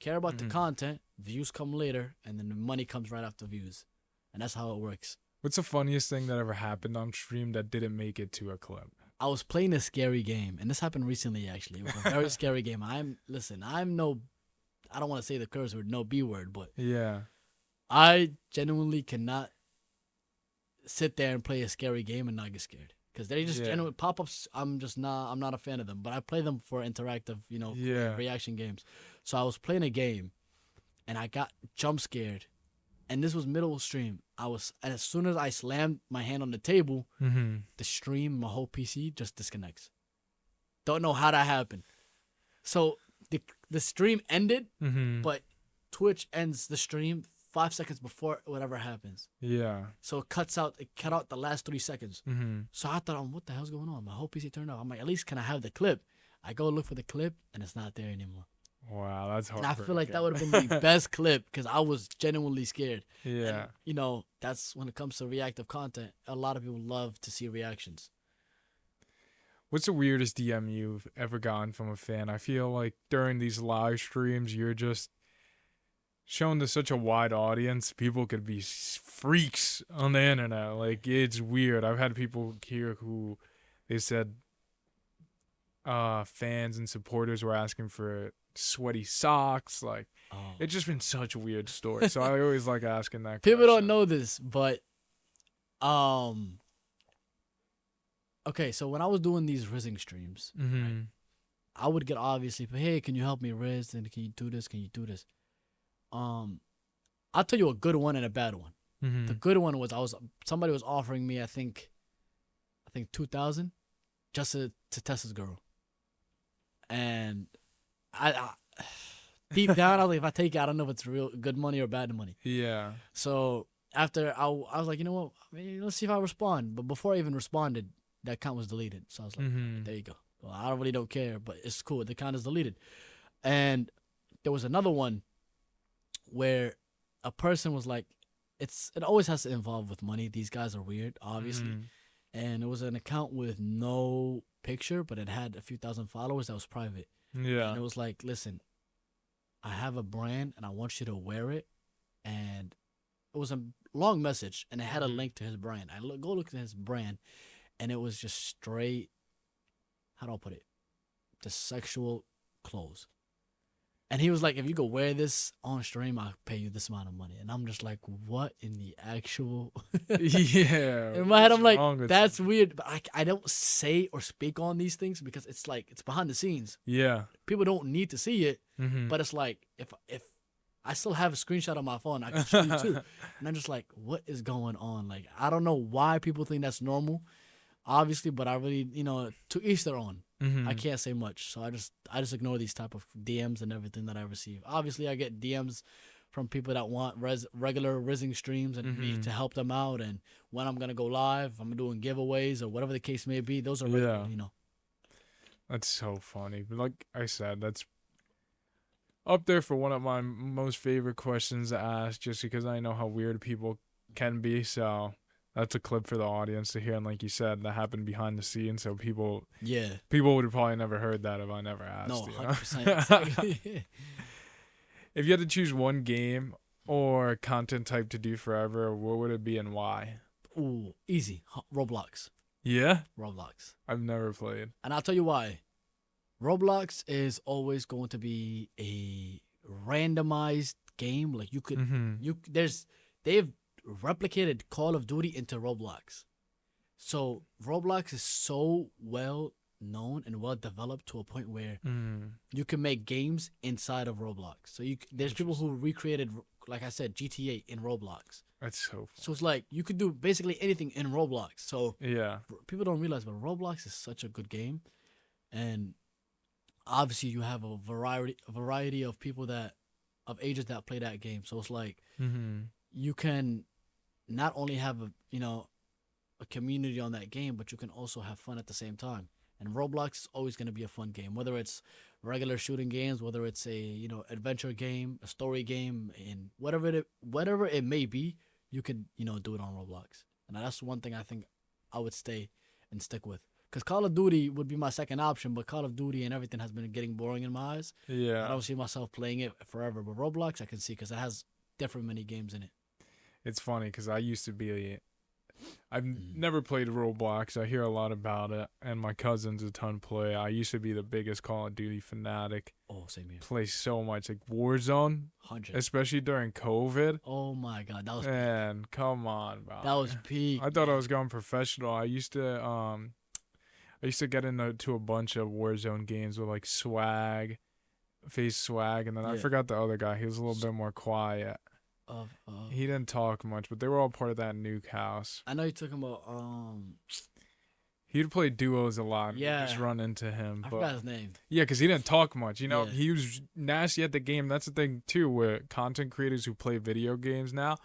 Care about the content, views come later, and then the money comes right after views. And that's how it works. What's the funniest thing that ever happened on stream that didn't make it to a clip? I was playing a scary game, and this happened recently. Actually, it was a very scary game. I don't want to say the curse word, no B word, but Yeah. I genuinely cannot sit there and play a scary game and not get scared. Because they just genuine pop-ups. I'm not a fan of them. But I play them for interactive, reaction games. So I was playing a game, and I got jump scared, and this was middle stream. And as soon as I slammed my hand on the table, the stream, my whole PC just disconnects. Don't know how that happened. So the stream ended, but Twitch ends the stream 5 seconds before whatever happens. Yeah. So it cut out the last 3 seconds. So I thought, what the hell's going on? My whole PC turned off. I'm like, at least can I have the clip? I go look for the clip, and it's not there anymore. Wow, that's hard. And I feel like that would have been the best clip because I was genuinely scared. Yeah. And, that's when it comes to reactive content. A lot of people love to see reactions. What's the weirdest DM you've ever gotten from a fan? I feel like during these live streams, you're just shown to such a wide audience. People could be freaks on the internet. Like, it's weird. I've had people here who they said fans and supporters were asking for sweaty socks. Like, it's just been such a weird story. So I always like asking that People question. don't know this, but okay, so when I was doing these rizzing streams, right, I would get obviously, hey, can you help me rizz? And can you do this? Can you do this? I'll tell you a good one and a bad one. The good one was somebody was offering me I think 2,000 just to test this girl, and I deep down I was like, if I take it, I don't know if it's real good money or bad money. Yeah. So after I was like, you know what? Let's see if I respond. But before I even responded, that account was deleted. So I was like, there you go. Well, I really don't care, but it's cool. The account is deleted. And there was another one where a person was like, it always has to involve with money. These guys are weird, obviously. And it was an account with no picture, but it had a few thousand followers that was private. Yeah. And it was like, listen, I have a brand and I want you to wear it. And it was a long message and it had a link to his brand. Go look at his brand, and it was just straight, how do I put it? The sexual clothes. And he was like, if you go wear this on stream, I'll pay you this amount of money. And I'm just like, what in the actual? Yeah. In my head, I'm like, that's weird. But I don't say or speak on these things because it's like, it's behind the scenes. Yeah. People don't need to see it. But it's like, if I still have a screenshot on my phone, I can show you too. And I'm just like, what is going on? Like, I don't know why people think that's normal, obviously, but I really, to each their own. I can't say much. So I just ignore these type of DMs and everything that I receive. Obviously, I get DMs from people that want regular rizzing streams and me to help them out. And when I'm going to go live, I'm doing giveaways or whatever the case may be. Those are regular, That's so funny. But like I said, that's up there for one of my most favorite questions to ask, just because I know how weird people can be. So that's a clip for the audience to hear. And like you said, that happened behind the scenes. So people would have probably never heard that if I never asked. No, 100%. If you had to choose one game or content type to do forever, what would it be and why? Ooh, easy. Roblox. Yeah? Roblox. I've never played. And I'll tell you why. Roblox is always going to be a randomized game. Like you could, they've replicated Call of Duty into Roblox. So Roblox is so well known and well developed to a point where you can make games inside of Roblox. So there's people who recreated, like I said, GTA in Roblox. That's so fun. So it's like you could do basically anything in Roblox. So yeah, people don't realize, but Roblox is such a good game, and obviously you have a variety of people of ages that play that game. So it's like you can not only have a community on that game, but you can also have fun at the same time. And Roblox is always going to be a fun game, whether it's regular shooting games, whether it's a adventure game, a story game, and whatever it may be, you can do it on Roblox. And that's one thing I think I would stay and stick with. Because Call of Duty would be my second option, but Call of Duty and everything has been getting boring in my eyes. Yeah, I don't see myself playing it forever. But Roblox, I can see because it has different mini games in it. It's funny because I used to be I've never played Roblox. I hear a lot about it, and my cousins a ton play. I used to be the biggest Call of Duty fanatic. Oh, same here. Play so much, like Warzone, 100. especially during COVID. Oh my God, that was peak. Man, come on, bro. That was peak. I thought I was going professional. I used to get into a bunch of Warzone games with like Swag, Face Swag, and then I forgot the other guy. He was a little bit more quiet. He didn't talk much, but they were all part of that nuke house. I know you're talking about He'd play duos a lot. Yeah. Just run into him. I forgot his name. Yeah, because he didn't talk much. You know, Yeah. he was nasty at the game. That's the thing, too, with content creators who play video games now.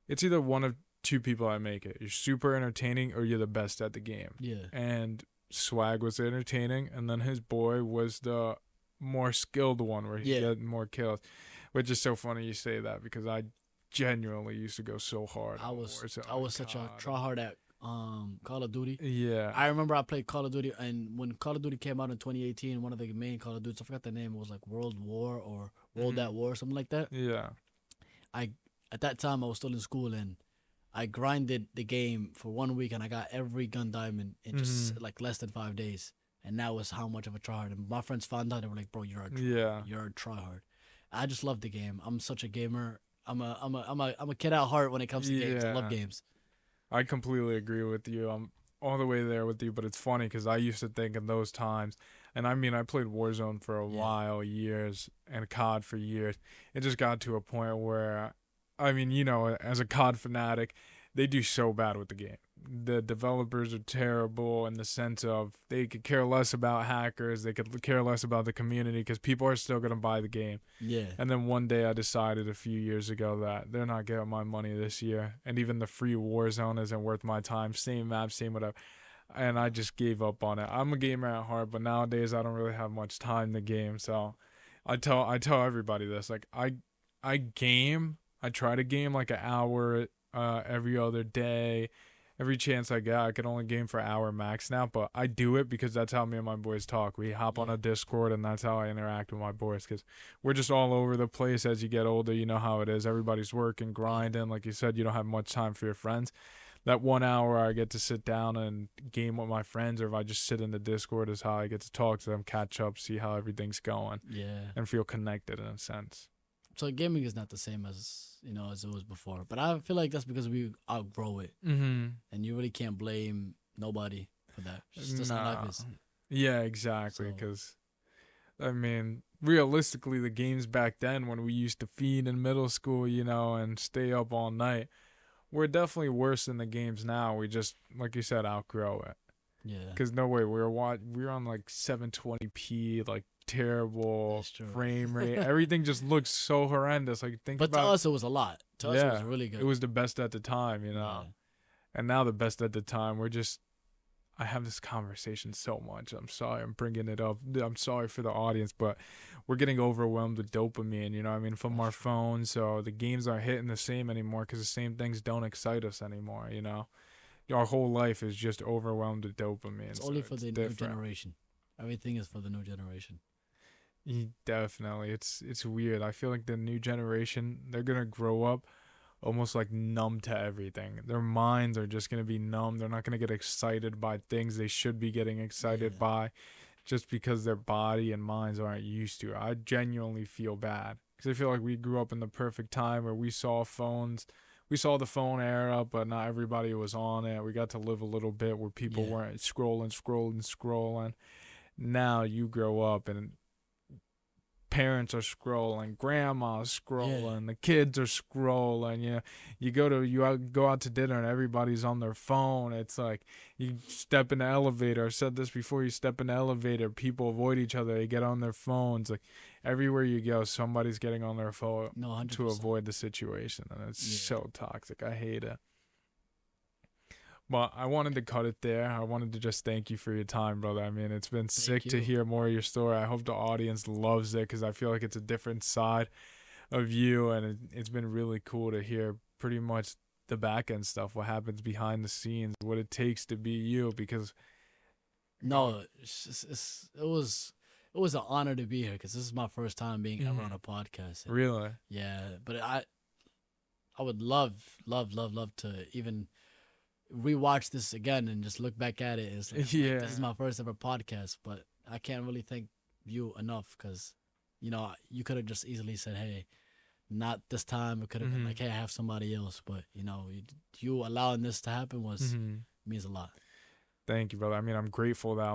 It's either one of two people that make it. You're super entertaining or you're the best at the game. Yeah. And Swag was entertaining, and then his boy was the more skilled one where he had more kills. Which is so funny you say that because I genuinely used to go so hard. I was such a tryhard at Call of Duty. Yeah. I remember I played Call of Duty, and when Call of Duty came out in 2018, one of the main Call of Duties, I forgot the name, it was like World War or World at War, something like that. Yeah. At that time I was still in school, and I grinded the game for 1 week, and I got every gun diamond in just like less than 5 days. And that was how much of a tryhard. And my friends found out, they were like, "Bro, you're a tryhard." I just love the game. I'm such a gamer. I'm a kid at heart when it comes to games. I love games. I completely agree with you. I'm all the way there with you, but it's funny because I used to think in those times, and I mean, I played Warzone for a while, years, and COD for years. It just got to a point where, I mean, you know, as a COD fanatic, they do so bad with the game. The developers are terrible in the sense of they could care less about hackers. They could care less about the community because people are still going to buy the game. Yeah. And then one day I decided a few years ago that they're not getting my money this year. And even the free Warzone isn't worth my time. Same map, same whatever. And I just gave up on it. I'm a gamer at heart, but nowadays I don't really have much time to game. So I tell everybody this. Like I game. I try to game like an hour every other day. Every chance I get, I can only game for an hour max now, but I do it because that's how me and my boys talk. We hop on a Discord, and that's how I interact with my boys because we're just all over the place as you get older. You know how it is. Everybody's working, grinding. Like you said, you don't have much time for your friends. That 1 hour I get to sit down and game with my friends, or if I just sit in the Discord is how I get to talk to them, catch up, see how everything's going, and feel connected in a sense. So gaming is not the same as it was before, but I feel like that's because we outgrow it, and you really can't blame nobody for that. It's just how life is. Yeah, exactly. Because I mean, realistically, the games back then when we used to feed in middle school, and stay up all night, we're definitely worse than the games now. We just, like you said, outgrow it. Yeah. Because no way, we were on like 720p, like terrible frame rate. Everything just looks so horrendous. Like but to us, it was a lot. To us, it was really good. It was the best at the time, Yeah. And now the best at the time, I have this conversation so much. I'm sorry I'm bringing it up. I'm sorry for the audience, but we're getting overwhelmed with dopamine, from our phones. So the games aren't hitting the same anymore because the same things don't excite us anymore, Our whole life is just overwhelmed with dopamine. It's only for the new generation. Everything is for the new generation. Definitely. It's weird. I feel like the new generation, they're going to grow up almost like numb to everything. Their minds are just going to be numb. They're not going to get excited by things they should be getting excited by just because their body and minds aren't used to it. I genuinely feel bad because I feel like we grew up in the perfect time where we saw phones. We saw the phone era, but not everybody was on it. We got to live a little bit where people weren't scrolling. Now you grow up and parents are scrolling, grandma's scrolling, the kids are scrolling. You go out to dinner and everybody's on their phone. It's like you step in the elevator. I've said this before. You step in the elevator, people avoid each other. They get on their phones. Like everywhere you go, somebody's getting on their phone to avoid the situation, and it's so toxic. I hate it. But I wanted to cut it there. I wanted to just thank you for your time, brother. I mean, it's been sick to hear more of your story. I hope the audience loves it because I feel like it's a different side of you, and it's been really cool to hear pretty much the back end stuff, what happens behind the scenes, what it takes to be you. Because it was an honor to be here because this is my first time being ever on a podcast. Really? Yeah, but I would love to even rewatch this again and just look back at it. It's like, Yeah. this is my first ever podcast, but I can't really thank you enough because, you know, you could have just easily said, hey, not this time. It could have been like, hey, I have somebody else. But, you know, you allowing this to happen means a lot. Thank you, brother. I mean, I'm grateful that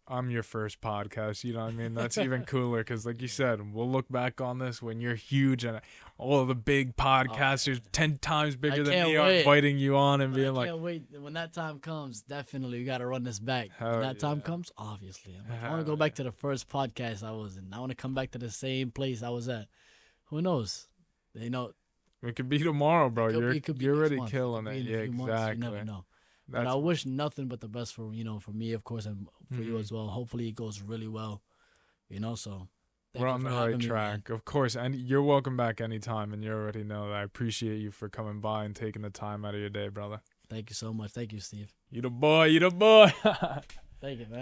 I'm your first podcast. You know what I mean? That's even cooler because, like you said, we'll look back on this when you're huge and all of the big podcasters 10 times bigger than me are inviting you on and being like, I can't wait. When that time comes, definitely we got to run this back. When that time comes, obviously. I want to go back to the first podcast I was in. I want to come back to the same place I was at. Who knows? You know, it could be tomorrow, bro. You're already month. killing it. Yeah, exactly. Months, you never know. But I wish nothing but the best for me, of course, and for you as well. Hopefully, it goes really well. You know, so we're on the right track, of course. And you're welcome back anytime. And you already know that I appreciate you for coming by and taking the time out of your day, brother. Thank you so much. Thank you, Steve. You the boy. You the boy. Thank you, man.